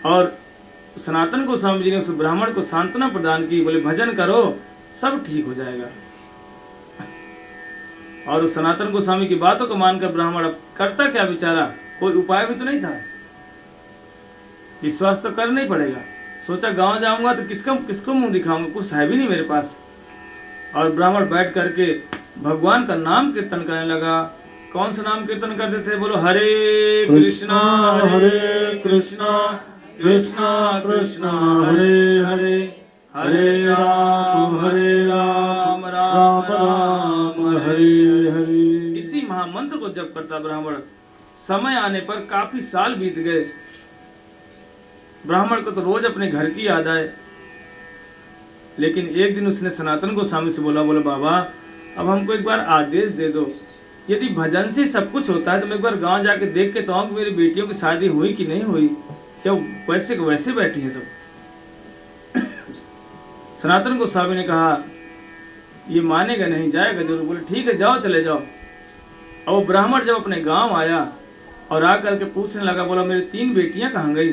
और सनातन गोस्वामी जी ने उस ब्राह्मण को सांत्वना प्रदान की, बोले भजन करो सब ठीक हो जाएगा। और उस सनातन गोस्वामी की बातों को मानकर ब्राह्मण अब करता क्या बेचारा, कोई उपाय भी तो नहीं था, विश्वास तो करना ही पड़ेगा। सोचा गांव जाऊंगा तो किसको मुंह दिखाऊंगा, कुछ है भी नहीं मेरे पास। और ब्राह्मण बैठ करके भगवान का नाम कीर्तन करने लगा। कौन सा नाम कीर्तन करते थे? बोलो हरे कृष्णा हरे कृष्णा कृष्णा कृष्णा हरे हरे, हरे राम राम राम हरे हरे। इसी महामंत्र को जप करता ब्राह्मण। समय आने पर काफी साल बीत गए। ब्राह्मण को तो रोज अपने घर की याद आए। लेकिन एक दिन उसने सनातन गोस्वामी से बोला बाबा अब हमको एक बार आदेश दे दो, यदि भजन से सब कुछ होता है तो मैं एक बार गांव जाके देख के तो आऊं कि मेरी बेटियों की शादी हुई कि नहीं हुई, क्या वैसे को वैसे बैठी हैं सब। सनातन गोस्वामी ने कहा ये मानेगा नहीं, जाएगा जरूर। बोले ठीक है जाओ चले जाओ। और वो ब्राह्मण जब अपने गांव आया और आकर के पूछने लगा, बोला मेरी 3 बेटियां कहाँ गई।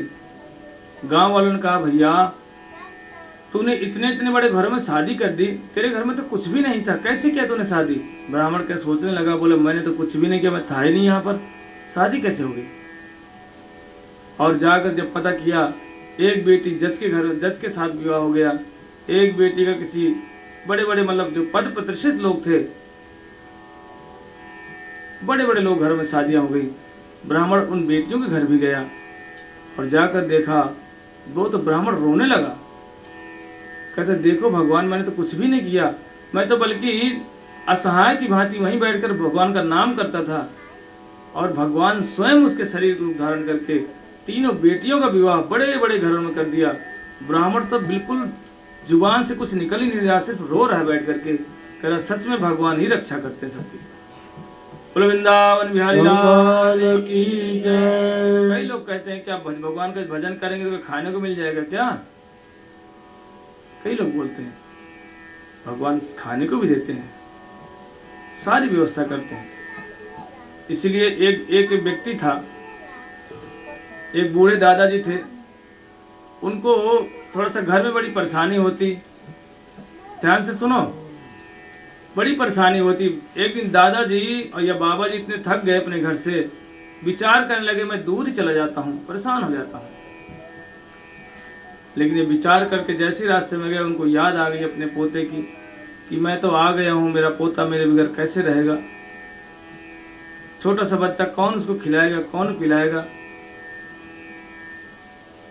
गांव वालों ने कहा भैया तूने इतने बड़े घर में शादी कर दी, तेरे घर में तो कुछ भी नहीं था, कैसे किया तूने शादी। ब्राह्मण क्या सोचने लगा, बोले मैंने तो कुछ भी नहीं किया, मैं था ही नहीं यहाँ पर, शादी कैसे हो गई। और जाकर जब पता किया, एक बेटी जज के साथ विवाह हो गया, एक बेटी का किसी बड़े बड़े मतलब जो पद प्रतिष्ठित लोग थे, बड़े बड़े लोग घर में शादियां हो गई। ब्राह्मण उन बेटियों के घर भी गया और जाकर देखा, वो तो ब्राह्मण रोने लगा। कहते देखो भगवान मैंने तो कुछ भी नहीं किया, मैं तो बल्कि असहाय की भांति वहीं बैठकर भगवान का नाम करता था। और भगवान स्वयं उसके शरीर रूप धारण करके 3 बेटियों का विवाह बड़े बड़े घरों में कर दिया। ब्राह्मण तो बिल्कुल जुबान से कुछ निकल ही नहीं रहा, सिर्फ रो रहा है बैठ करके, कह रहा सच में भगवान ही रक्षा करते सबकी। बोलो वृंदावन बिहारी लाल। लाल की जय। कई लोग कहते हैं क्या भगवान का भजन करेंगे तो खाने को मिल जाएगा क्या? कई लोग बोलते हैं भगवान खाने को भी देते हैं, सारी व्यवस्था करते हैं। इसलिए एक व्यक्ति था, एक बूढ़े दादाजी थे, उनको थोड़ा सा घर में बड़ी परेशानी होती। ध्यान से सुनो, बड़ी परेशानी होती। एक दिन दादाजी और या बाबा जी इतने थक गए अपने घर से, विचार करने लगे मैं दूर ही चला जाता हूँ, परेशान हो जाता हूँ। लेकिन ये विचार करके जैसे ही रास्ते में गए उनको याद आ गई अपने पोते की कि मैं तो आ गया हूँ, मेरा पोता मेरे बगैर कैसे रहेगा, छोटा सा बच्चा कौन उसको खिलाएगा, कौन पिलाएगा।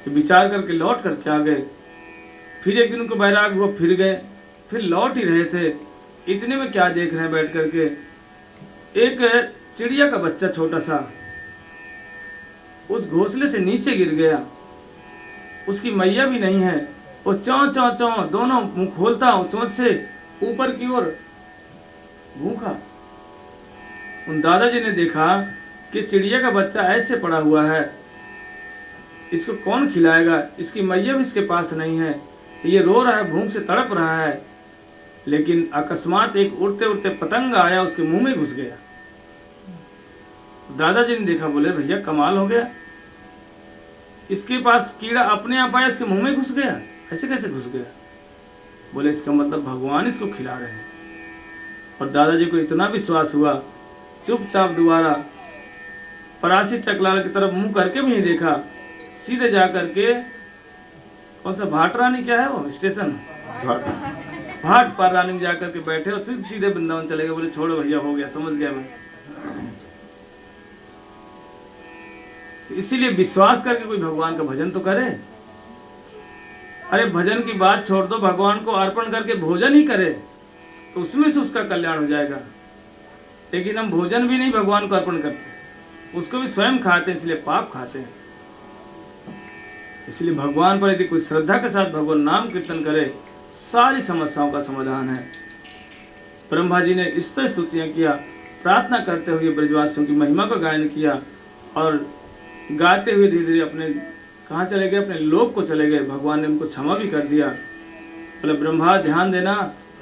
तो विचार करके लौट करके आ गए। फिर एक दिन उनको बैराग हुआ, फिर गए, फिर लौट ही रहे थे। इतने में क्या देख रहे हैं बैठ करके, एक चिड़िया का बच्चा छोटा सा उस घोंसले से नीचे गिर गया। उसकी मैया भी नहीं है, वो चौं चौं चौं दोनों मुंह खोलता चोंच से ऊपर की ओर भूखा। उन दादाजी ने देखा कि चिड़िया का बच्चा ऐसे पड़ा हुआ है, इसको कौन खिलाएगा, इसकी मैया भी इसके पास नहीं है, ये रो रहा है, भूख से तड़प रहा है। लेकिन अकस्मात एक उड़ते उड़ते पतंग आया, उसके मुंह में घुस गया। दादाजी ने देखा, बोले भैया कमाल हो गया, इसके पास कीड़ा अपने आप आया, इसके मुंह में घुस गया, ऐसे कैसे घुस गया? बोले इसका मतलब भगवान इसको खिला रहे हैं। और दादाजी को इतना विश्वास हुआ, चुपचाप दोबारा परासी चकलाल की तरफ मुंह करके भी नहीं देखा, सीधे जा करके कौन सा भाट रानी क्या है वो स्टेशन, भाट पर रानी जा करके बैठे और सीधे वृंदावन चले गए। बोले छोड़ो भैया, हो गया, समझ गया मैं। इसीलिए विश्वास करके कोई भगवान का भजन तो करे। अरे भजन की बात छोड़ दो, भगवान को अर्पण करके भोजन ही करे तो उसमें से उसका कल्याण हो जाएगा। लेकिन हम भोजन भी नहीं भगवान को अर्पण करते, उसको भी स्वयं खाते हैं, इसलिए पाप खाते हैं। इसलिए भगवान पर यदि कोई श्रद्धा के साथ भगवान नाम कीर्तन करे, सारी समस्याओं का समाधान है। ब्रह्मा जी ने इस तरह स्तुतियां किया, प्रार्थना करते हुए ब्रजवासियों की महिमा का गायन किया और गाते हुए धीरे धीरे अपने कहाँ चले गए, अपने लोक को चले गए। भगवान ने उनको क्षमा भी कर दिया। बोले ब्रह्मा ध्यान देना,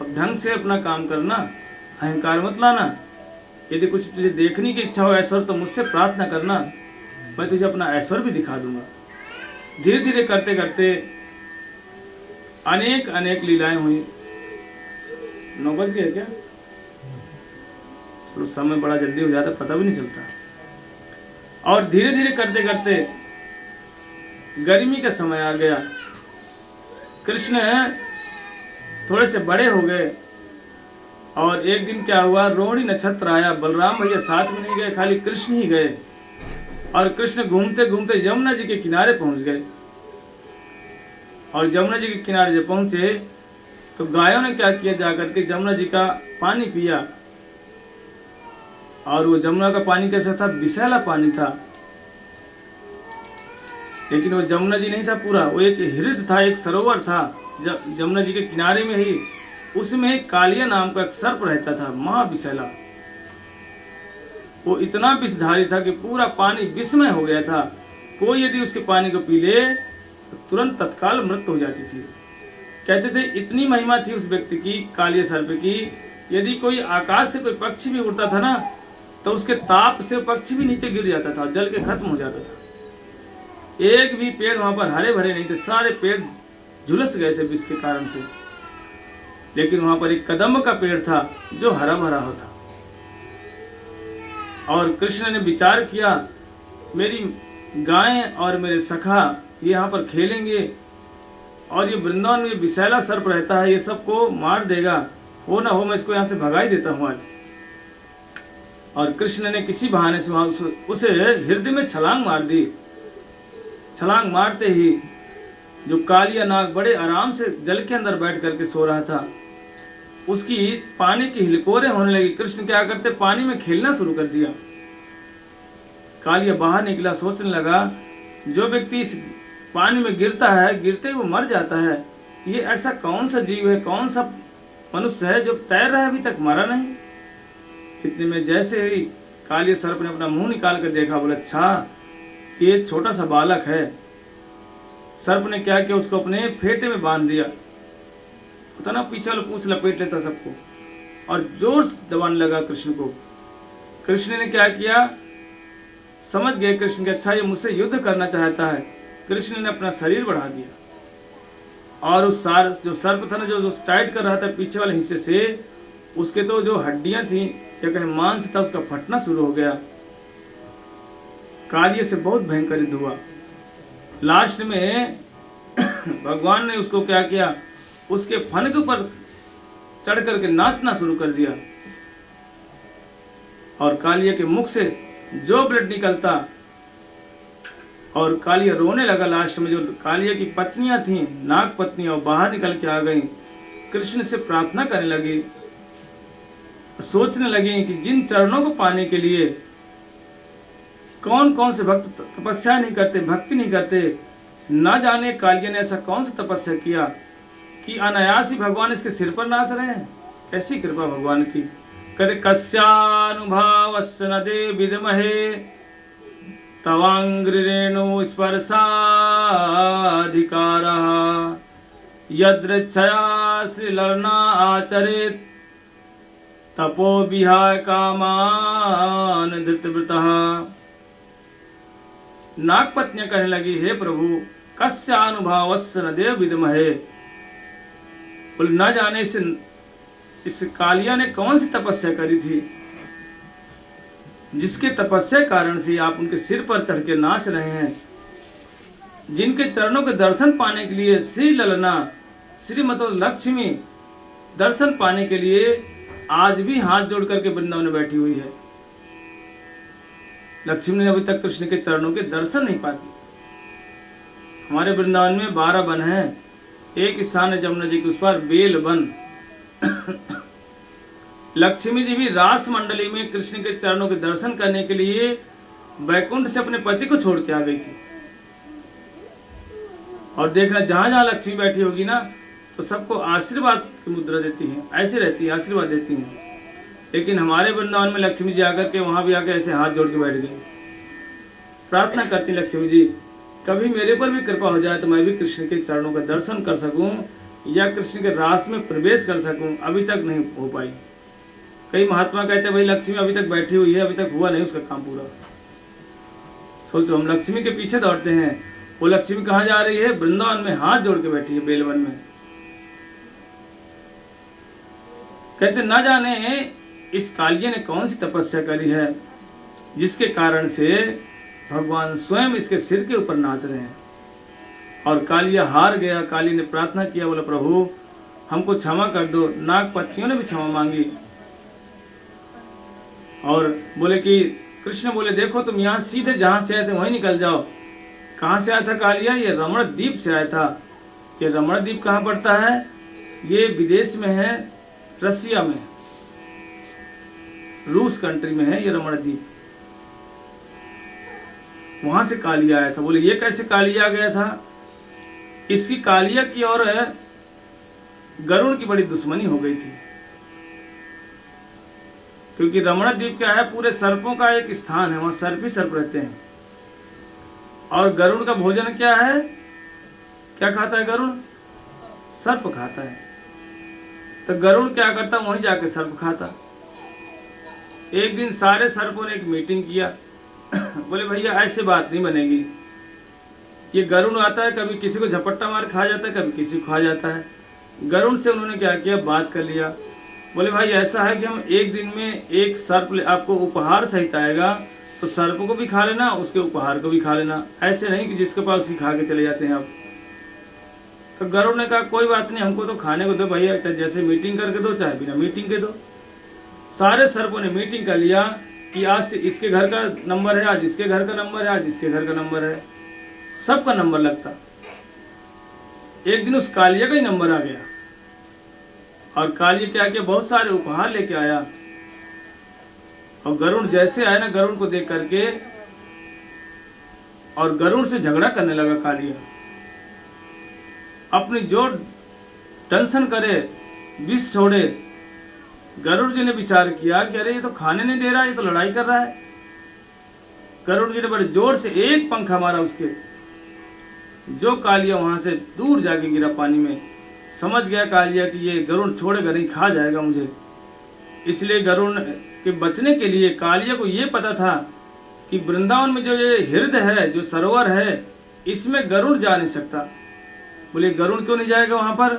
अब ढंग से अपना काम करना, अहंकार मत लाना। यदि कुछ तुझे देखने की इच्छा हो ऐश्वर्य तो मुझसे प्रार्थना करना, मैं तुझे अपना ऐश्वर्य भी दिखा दूंगा। धीरे धीरे करते करते अनेक अनेक लीलाएं हुई। 9 बज गए क्या? तो समय बड़ा जल्दी हो जाता, पता भी नहीं चलता। और धीरे धीरे करते करते गर्मी का समय आ गया। कृष्ण थोड़े से बड़े हो गए और एक दिन क्या हुआ, रोहिणी नक्षत्र आया। बलराम भैया साथ में नहीं गए, खाली कृष्ण ही गए। और कृष्ण घूमते घूमते यमुना जी के किनारे पहुंच गए। और यमुना जी के किनारे जब पहुंचे तो गायों ने क्या किया, जाकर के यमुना जी का पानी पिया। और वो यमुना का पानी कैसा था, विषैला पानी था। लेकिन वो यमुना जी नहीं था पूरा, वो एक हृद था, एक सरोवर था यमुना जी के किनारे में ही। उसमें कालिया नाम का एक सर्प रहता था, महाविषैला। वो इतना विषधारी था कि पूरा पानी विषमय हो गया था। कोई यदि उसके पानी को पी ले तो तुरंत तत्काल मृत्यु हो जाती थी। कहते थे इतनी महिमा थी उस व्यक्ति की, कालिया सर्प की, यदि कोई आकाश से कोई पक्षी भी उड़ता था ना तो उसके ताप से पक्षी भी नीचे गिर जाता था, जल के खत्म हो जाता था। एक भी पेड़ वहां पर हरे भरे नहीं थे, सारे पेड़ झुलस गए थे विष के कारण से। लेकिन वहां पर एक कदम्ब का पेड़ था जो हरा भरा होता। और कृष्ण ने विचार किया, मेरी गायें और मेरे सखा ये यहाँ पर खेलेंगे और ये वृंदावन में विषैला सर्प रहता है, ये सबको मार देगा, हो ना हो मैं इसको यहाँ से भगा ही देता हूँ आज। और कृष्ण ने किसी बहाने से वहां उसे हृदय में छलांग मार दी। छलांग मारते ही जो कालिया नाग बड़े आराम से जल के अंदर बैठ करके सो रहा था, उसकी पानी की हिलकोरें होने लगी। कृष्ण क्या करते, पानी में खेलना शुरू कर दिया। कालिया बाहर निकला, सोचने लगा जो व्यक्ति इस पानी में गिरता है, गिरते ही वो मर जाता है, ये ऐसा कौन सा जीव है, कौन सा मनुष्य है जो तैर रहा है, अभी तक मरा नहीं। इतने में जैसे ही कालिया सर्प ने अपना मुंह निकाल कर देखा, बोला अच्छा ये छोटा सा बालक है। सर्प ने क्या किया, उसको अपने फेटे में बांध दिया, पता ना पीछे वाला पूंछ लपेट लेता सबको, और जोर से दबाने लगा कृष्ण को। कृष्ण ने क्या किया, समझ गए कृष्ण के अच्छा ये मुझसे युद्ध करना चाहता है। कृष्ण ने अपना शरीर बढ़ा दिया और उस जो सर्प था ना, जो टाइट कर रहा था पीछे वाले हिस्से से, उसके तो जो हड्डियां थी या कहीं मांस था उसका फटना शुरू हो गया। कालिया से बहुत भयंकर युद्ध हुआ। लास्ट में भगवान ने उसको क्या किया, उसके फन के ऊपर चढ़ करके नाचना शुरू कर दिया, और कालिया के मुख से जो ब्लड निकलता, और कालिया रोने लगा। लास्ट में जो कालिया की पत्नियां थी, नाग पत्नियां, बाहर निकल के आ गई, कृष्ण से प्रार्थना करने लगी, सोचने लगी कि जिन चरणों को पाने के लिए कौन कौन से भक्त तपस्या नहीं करते, भक्ति नहीं करते, ना जाने कालिया ने ऐसा कौन सा तपस्या किया कि अनायास ही भगवान इसके सिर पर नाच रहे हैं। ऐसी कृपा भगवान की। कहते कस्यानुभावस्य न दे विद्महे तवांग्रिरेणु स्पर्शाधिकारः यदृच्छया श्रीलर्ना आचरेत् तपो विहाय कामान धृतव्रतः। नागपत्नियां कहने लगी, हे प्रभु, कस्यानुभावस्य न देव विद्महे, बोले न जाने इस कालिया ने कौन सी तपस्या करी थी जिसके तपस्या कारण से आप उनके सिर पर चढ़ के नाच रहे हैं। जिनके चरणों के दर्शन पाने के लिए श्री ललना, श्रीमतो लक्ष्मी दर्शन पाने के लिए आज भी हाथ जोड़ करके वृंदावन में बैठी हुई है। लक्ष्मी ने अभी तक कृष्ण के चरणों के दर्शन नहीं पाती। हमारे वृंदावन में 12 वन हैं। एक स्थान है जमुना जी के उस पर बेल वन। लक्ष्मी जी भी रास मंडली में कृष्ण के चरणों के दर्शन करने के लिए वैकुंठ से अपने पति को छोड़ के आ गई थी। और देखना जहां जहां लक्ष्मी बैठी होगी ना, तो सबको आशीर्वाद की मुद्रा देती हैं, ऐसे रहती है, आशीर्वाद देती हैं। लेकिन हमारे वृंदावन में लक्ष्मी जी आकर के वहां भी आकर ऐसे हाथ जोड़ के बैठ गई, प्रार्थना करती लक्ष्मी जी कभी मेरे पर भी कृपा हो जाए तो मैं भी कृष्ण के चरणों का दर्शन कर सकूं या कृष्ण के रास में प्रवेश कर सकूं। अभी तक नहीं हो पाई। कई महात्मा कहते हैं भाई लक्ष्मी अभी तक बैठी हुई है, अभी तक हुआ नहीं उसका काम पूरा। सोचो हम लक्ष्मी के पीछे दौड़ते हैं, वो लक्ष्मी कहाँ जा रही है? वृंदावन में हाथ जोड़ के बैठी है बेलवन में। कहते ना जाने इस कालिया ने कौन सी तपस्या करी है जिसके कारण से भगवान स्वयं इसके सिर के ऊपर नाच रहे हैं। और कालिया हार गया। काली ने प्रार्थना किया, बोला प्रभु हमको क्षमा कर दो। नाग पक्षियों ने भी क्षमा मांगी और बोले कि कृष्ण बोले देखो तुम यहाँ सीधे जहाँ से आए थे वहीं निकल जाओ। कहाँ से आया था कालिया? ये रमण द्वीप से आया था। ये रमण द्वीप कहाँ पड़ता है? ये विदेश में है, रसिया में, रूस कंट्री में है ये रमण द्वीप। वहां से कालिया आया था। बोले ये कैसे कालिया गया था? इसकी कालिया की और गरुड़ की बड़ी दुश्मनी हो गई थी, क्योंकि रमण द्वीप क्या है, पूरे सर्पों का एक स्थान है, वहां सर्प ही सर्प रहते हैं। और गरुड़ का भोजन क्या है? क्या खाता है गरुड़? सर्प खाता है। तो गरुड़ क्या करता, वहीं जाके सर्प खाता। एक दिन सारे सर्पों ने एक मीटिंग किया। बोले भैया ऐसे बात नहीं बनेगी। ये गरुड़ आता है, कभी किसी को झपट्टा मार खा जाता है, कभी किसी को खा जाता है। गरुड़ से उन्होंने क्या किया, बात कर लिया। बोले भाई ऐसा है कि हम एक दिन में एक सर्प आपको उपहार सहित आएगा, तो सर्प को भी खा लेना, उसके उपहार को भी खा लेना। ऐसे नहीं कि जिसके पास उसकी खा के चले जाते हैं आप। तो गरुड़ ने कहा कोई बात नहीं, हमको तो खाने को दो भैया, चाहे जैसे मीटिंग करके दो चाहे बिना मीटिंग के दो। सारे सर्पों ने मीटिंग कर लिया कि आज से इसके घर का नंबर है, आज इसके घर का नंबर है, आज इसके घर का नंबर है, सबका नंबर लगता। एक दिन उस कालिया का ही नंबर आ गया और कालिया क्या किया, बहुत सारे उपहार लेके आया। और गरुड़ जैसे आया ना, गरुड़ को देख करके और गरुड़ से झगड़ा करने लगा कालिया। अपनी जो टेंशन करे, विष छोड़े, गरुड़ जी ने विचार किया कि अरे ये तो खाने नहीं दे रहा, ये तो लड़ाई कर रहा है। गरुड़ जी ने बड़े जोर से एक पंखा मारा उसके, जो कालिया वहां से दूर जाके गिरा पानी में। समझ गया कालिया कि ये गरुड़ छोड़ेगा नहीं, खा जाएगा मुझे। इसलिए गरुड़ के बचने के लिए कालिया को ये पता था कि वृंदावन में जो ये हृदय है, जो सरोवर है, इसमें गरुड़ जा नहीं सकता। बोले गरुड़ क्यों नहीं जाएगा वहां पर?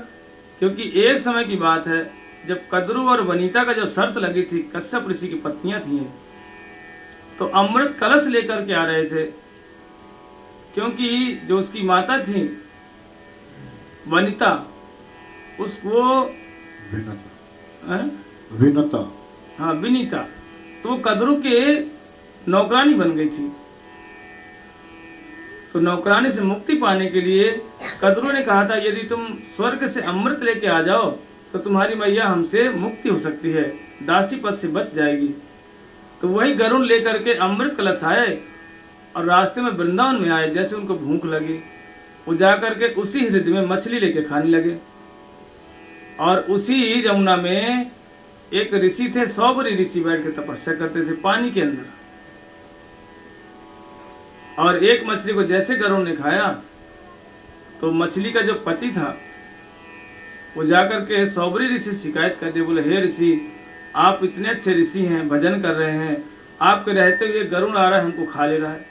क्योंकि एक समय की बात है जब कद्रू और वनीता का जब शर्त लगी थी, कश्यप ऋषि की पत्नियां थी, तो अमृत कलश लेकर के आ रहे थे। क्योंकि जो उसकी माता थी वनिता, उसको विनता, हाँ विनीता, तो वो कद्रू के नौकरानी बन गई थी। तो नौकरानी से मुक्ति पाने के लिए कद्रू ने कहा था यदि तुम स्वर्ग से अमृत लेके आ जाओ तो तुम्हारी मैया हमसे मुक्ति हो सकती है, दासी पद से बच जाएगी। तो वही गरुड़ लेकर के अमृत कलश आए और रास्ते में वृंदावन में आए। जैसे उनको भूख लगी, वो जा करके उसी हृदय में मछली लेके खाने लगे। और उसी यमुना में एक ऋषि थे, सौबरी ऋषि, बैठ के तपस्या करते थे पानी के अंदर। और एक मछली को जैसे गरुड़ ने खाया तो मछली का जो पति था वो जाकर के सौबरी ऋषि शिकायत कर दिया। बोले हे ऋषि, आप इतने अच्छे ऋषि हैं, भजन कर रहे हैं, आपके रहते हुए गरुड़ आ रहा है, हमको खा ले रहा है।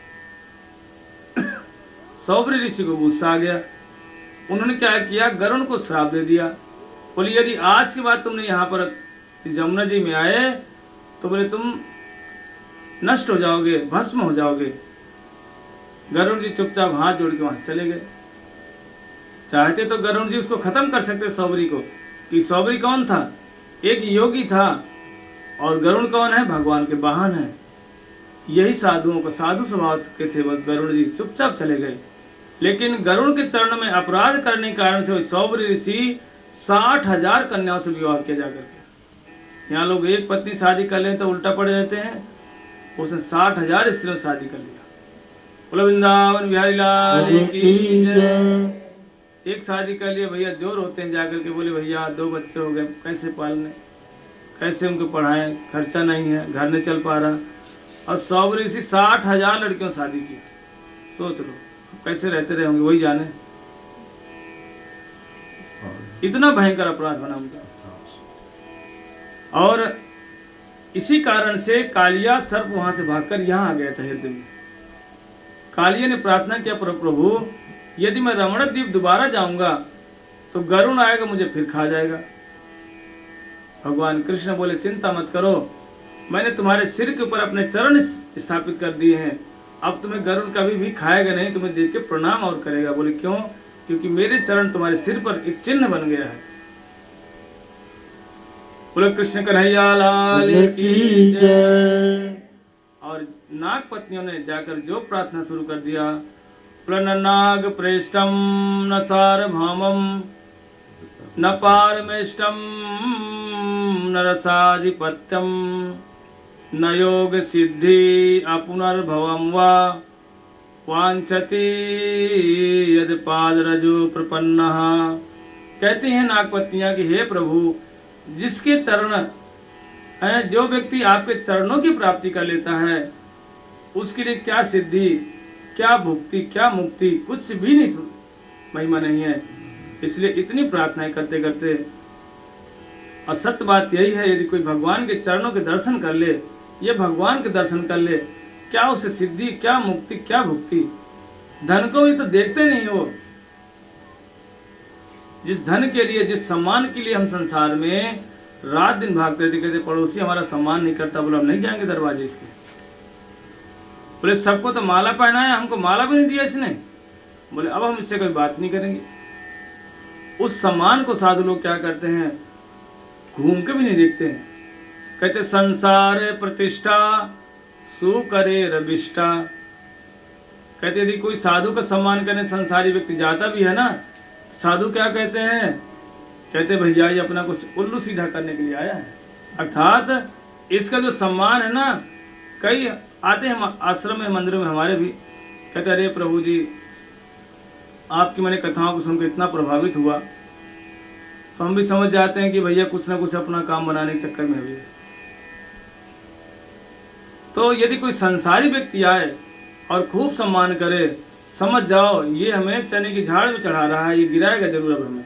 सौबरी ऋषि को गुस्सा आ गया। उन्होंने क्या किया, गरुड़ को श्राप दे दिया। बोले यदि आज के बाद तुमने यहाँ पर यमुना जी में आए तो बोले तुम नष्ट हो जाओगे, भस्म हो जाओगे। गरुड़ जी चुपचाप हाथ जोड़ के वहां से चले गए। चाहते तो गरुड़ जी उसको खत्म कर सकते सौबरी को, कि सौबरी कौन था, एक योगी था, और गरुड़ कौन है, भगवान के वाहन है। यही साधुओं का साधु स्वभाव के थे बस। गरुड़ जी चुपचाप चले गए। लेकिन गरुड़ के चरण में अपराध करने के कारण से सौबरी ऋषि 60,000 कन्याओं से विवाह किया जाकर के। यहाँ लोग एक पत्नी शादी कर लें तो उल्टा पड़ जाते हैं, उसने 60,000 स्त्रियों से शादी कर लिया। बोलो वृंदावन बिहारी लाल की जय। एक शादी कर लिए, भैया जोर होते हैं जाकर के। बोले भैया 2 बच्चे हो गए, कैसे पालने, कैसे उनको पढ़ाएं, खर्चा नहीं है, घर नहीं चल पा रहा। और सौबरी ऋषि 60,000 लड़कियों से शादी की। सोच लो कैसे रहते रहे होंगे, वही जाने। इतना भयंकर अपराध बना उनका। और इसी कारण से कालिया सर्प वहां से भागकर यहाँ आ गया था हृदय में। कालिया ने प्रार्थना किया, प्रभु यदि मैं रमण द्वीप दोबारा जाऊंगा तो गरुड़ आएगा, मुझे फिर खा जाएगा। भगवान कृष्ण बोले चिंता मत करो, मैंने तुम्हारे सिर के ऊपर अपने चरण स्थापित कर दिए हैं, अब तुम्हें गरुड़ कभी भी खाएगा नहीं, तुम्हें देख के प्रणाम और करेगा। बोले क्यों? क्योंकि मेरे चरण तुम्हारे सिर पर एक चिन्ह बन गया है। बोले कृष्ण कन्हैया लाल की जय। और नाग पत्नियों ने जाकर जो प्रार्थना शुरू कर दिया, प्लननाग प्रेष्टम न सार्वभौमम न पारमेष्टम न रसाधिपत्यम न योग सिद्धि अपुनर्भवम वा वांछति यदि पादरजो प्रपन्नः। कहती हैं नागपत्नियां कि हे प्रभु, जिसके चरण हैं, जो व्यक्ति आपके चरणों की प्राप्ति कर लेता है, उसके लिए क्या सिद्धि, क्या भुक्ति, क्या मुक्ति, कुछ भी नहीं महिमा नहीं है। इसलिए इतनी प्रार्थनाएं करते करते, और सत्य बात यही है, यदि कोई भगवान के चरणों के दर्शन कर ले, ये भगवान के दर्शन कर ले, क्या उसे सिद्धि, क्या मुक्ति, क्या भुक्ति। धन को भी तो देखते नहीं हो। जिस धन के लिए, जिस सम्मान के लिए हम संसार में रात दिन भागते थे, कहते पड़ोसी हमारा सम्मान नहीं करता, बोला हम नहीं जाएंगे दरवाजे इसके। बोले सबको तो माला पहनाया, हमको माला भी नहीं दिया इसने, बोले अब हम इससे कोई बात नहीं करेंगे। उस सम्मान को साधु लोग क्या करते हैं, घूम के भी नहीं देखते हैं। कहते संसार प्रतिष्ठा सुकरे रविष्टा। कहते यदि कोई साधु का सम्मान करने संसारी व्यक्ति जाता भी है ना, साधु क्या कहते हैं, कहते भैया ये अपना कुछ उल्लू सीधा करने के लिए आया है। अर्थात इसका जो सम्मान है ना, कई आते हैं आश्रम में, मंदिरों में हमारे भी, कहते अरे प्रभु जी आपकी मैंने कथाओं को सुनकर इतना प्रभावित हुआ, तो हम भी समझ जाते हैं कि भैया कुछ ना कुछ अपना काम बनाने के चक्कर में है भैया। तो यदि कोई संसारी व्यक्ति आए और खूब सम्मान करे, समझ जाओ ये हमें चने की झाड़ में चढ़ा रहा है, ये गिराएगा जरूर अब हमें।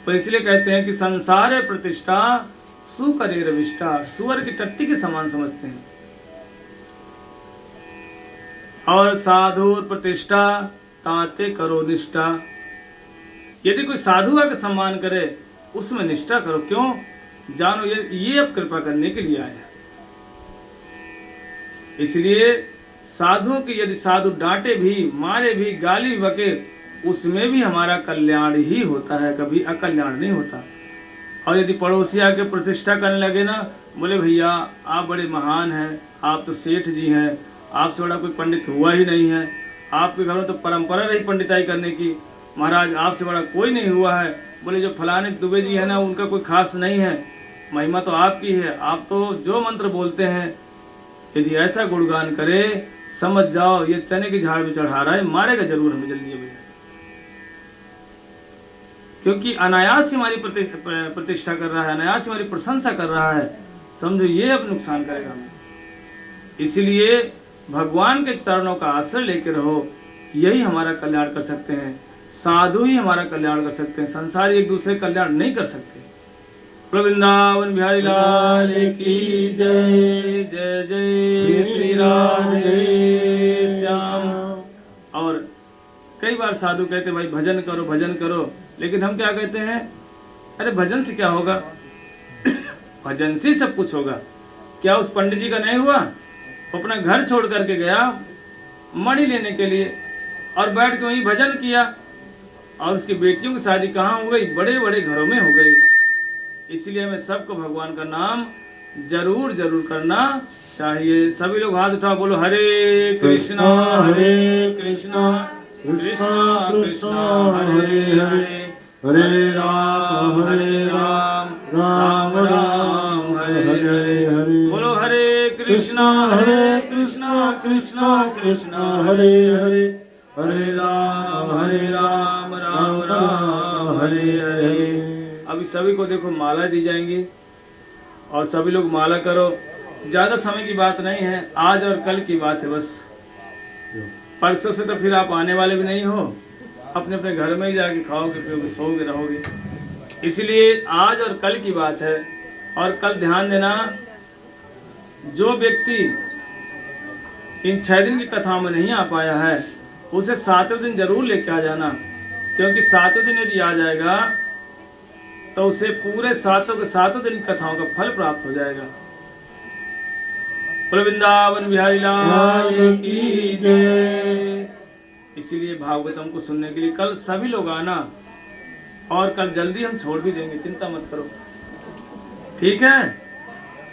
तो इसलिए कहते हैं कि संसार प्रतिष्ठा सुकरे रविष्ठा, सुअर की टट्टी के समान समझते हैं। और साधु प्रतिष्ठा ताते करो निष्ठा, यदि कोई साधु का सम्मान करे उसमें निष्ठा करो। क्यों? जानो ये अब कृपा करने के लिए आया। इसलिए साधुओं की यदि साधु डांटे भी, मारे भी, गाली बके, उसमें भी हमारा कल्याण ही होता है, कभी अकल्याण नहीं होता। और यदि पड़ोसी आके प्रतिष्ठा करने लगे ना, बोले भैया आप बड़े महान हैं, आप तो सेठ जी हैं, आपसे बड़ा कोई पंडित हुआ ही नहीं है, आपके घर में तो परंपरा रही पंडिताई करने की, महाराज आपसे बड़ा कोई नहीं हुआ है। बोले जो फलाने दुबे जी है ना, उनका कोई खास नहीं है, महिमा तो आपकी है, आप तो जो मंत्र बोलते हैं, यदि ऐसा गुणगान करे, समझ जाओ ये चने की झाड़ में चढ़ा रहा है, मारेगा जरूर हमें जल्दी भैया। क्योंकि अनायास ही हमारी प्रतिष्ठा कर रहा है, अनायास ही हमारी प्रशंसा कर रहा है, समझो ये अब नुकसान करेगा हमें। इसलिए भगवान के चरणों का आश्रय लेकर रहो, यही हमारा कल्याण कर सकते हैं। साधु ही हमारा कल्याण कर सकते हैं, संसार एक दूसरे कल्याण नहीं कर सकते। वृंदावन बिहारी लाल की जय। जय जय श्री राधे श्याम। और कई बार साधु कहते भाई भजन करो भजन करो, लेकिन हम क्या कहते हैं, अरे भजन से क्या होगा, भजन से सब कुछ होगा। क्या उस पंडित जी का नहीं हुआ? वो अपना घर छोड़ करके गया मणि लेने के लिए और बैठ के वहीं भजन किया, और उसकी बेटियों की शादी कहाँ हो गई? बड़े बड़े घरों में हो गई। इसलिए हमें सबको भगवान का नाम जरूर जरूर करना चाहिए। सभी लोग हाथ उठा बोलो हरे कृष्णा हरे कृष्णा कृष्णा कृष्णा हरे हरे, हरे राम राम राम हरे हरे। बोलो हरे कृष्णा कृष्णा कृष्णा हरे हरे, हरे राम राम राम हरे हरे। अभी सभी को देखो माला दी जाएंगी और सभी लोग माला करो। ज्यादा समय की बात नहीं है, आज और कल की बात है बस। परसों से तो फिर आप आने वाले भी नहीं हो, अपने अपने घर में ही जाके खाओगे पियोगे सोओगे रहोगे। इसलिए आज और कल की बात है। और कल ध्यान देना, जो व्यक्ति इन 6 दिन की कथा में नहीं आ पाया है उसे 7वें दिन जरूर लेके आ जाना, क्योंकि 7वें दिन यदि आ जाएगा तो उसे पूरे 7 के 7 दिन की कथाओं का फल प्राप्त हो जाएगा। वृंदावन बिहारी लाल की जय। इसीलिए भागवतम को सुनने के लिए कल सभी लोग आना, और कल जल्दी हम छोड़ भी देंगे, चिंता मत करो, ठीक है।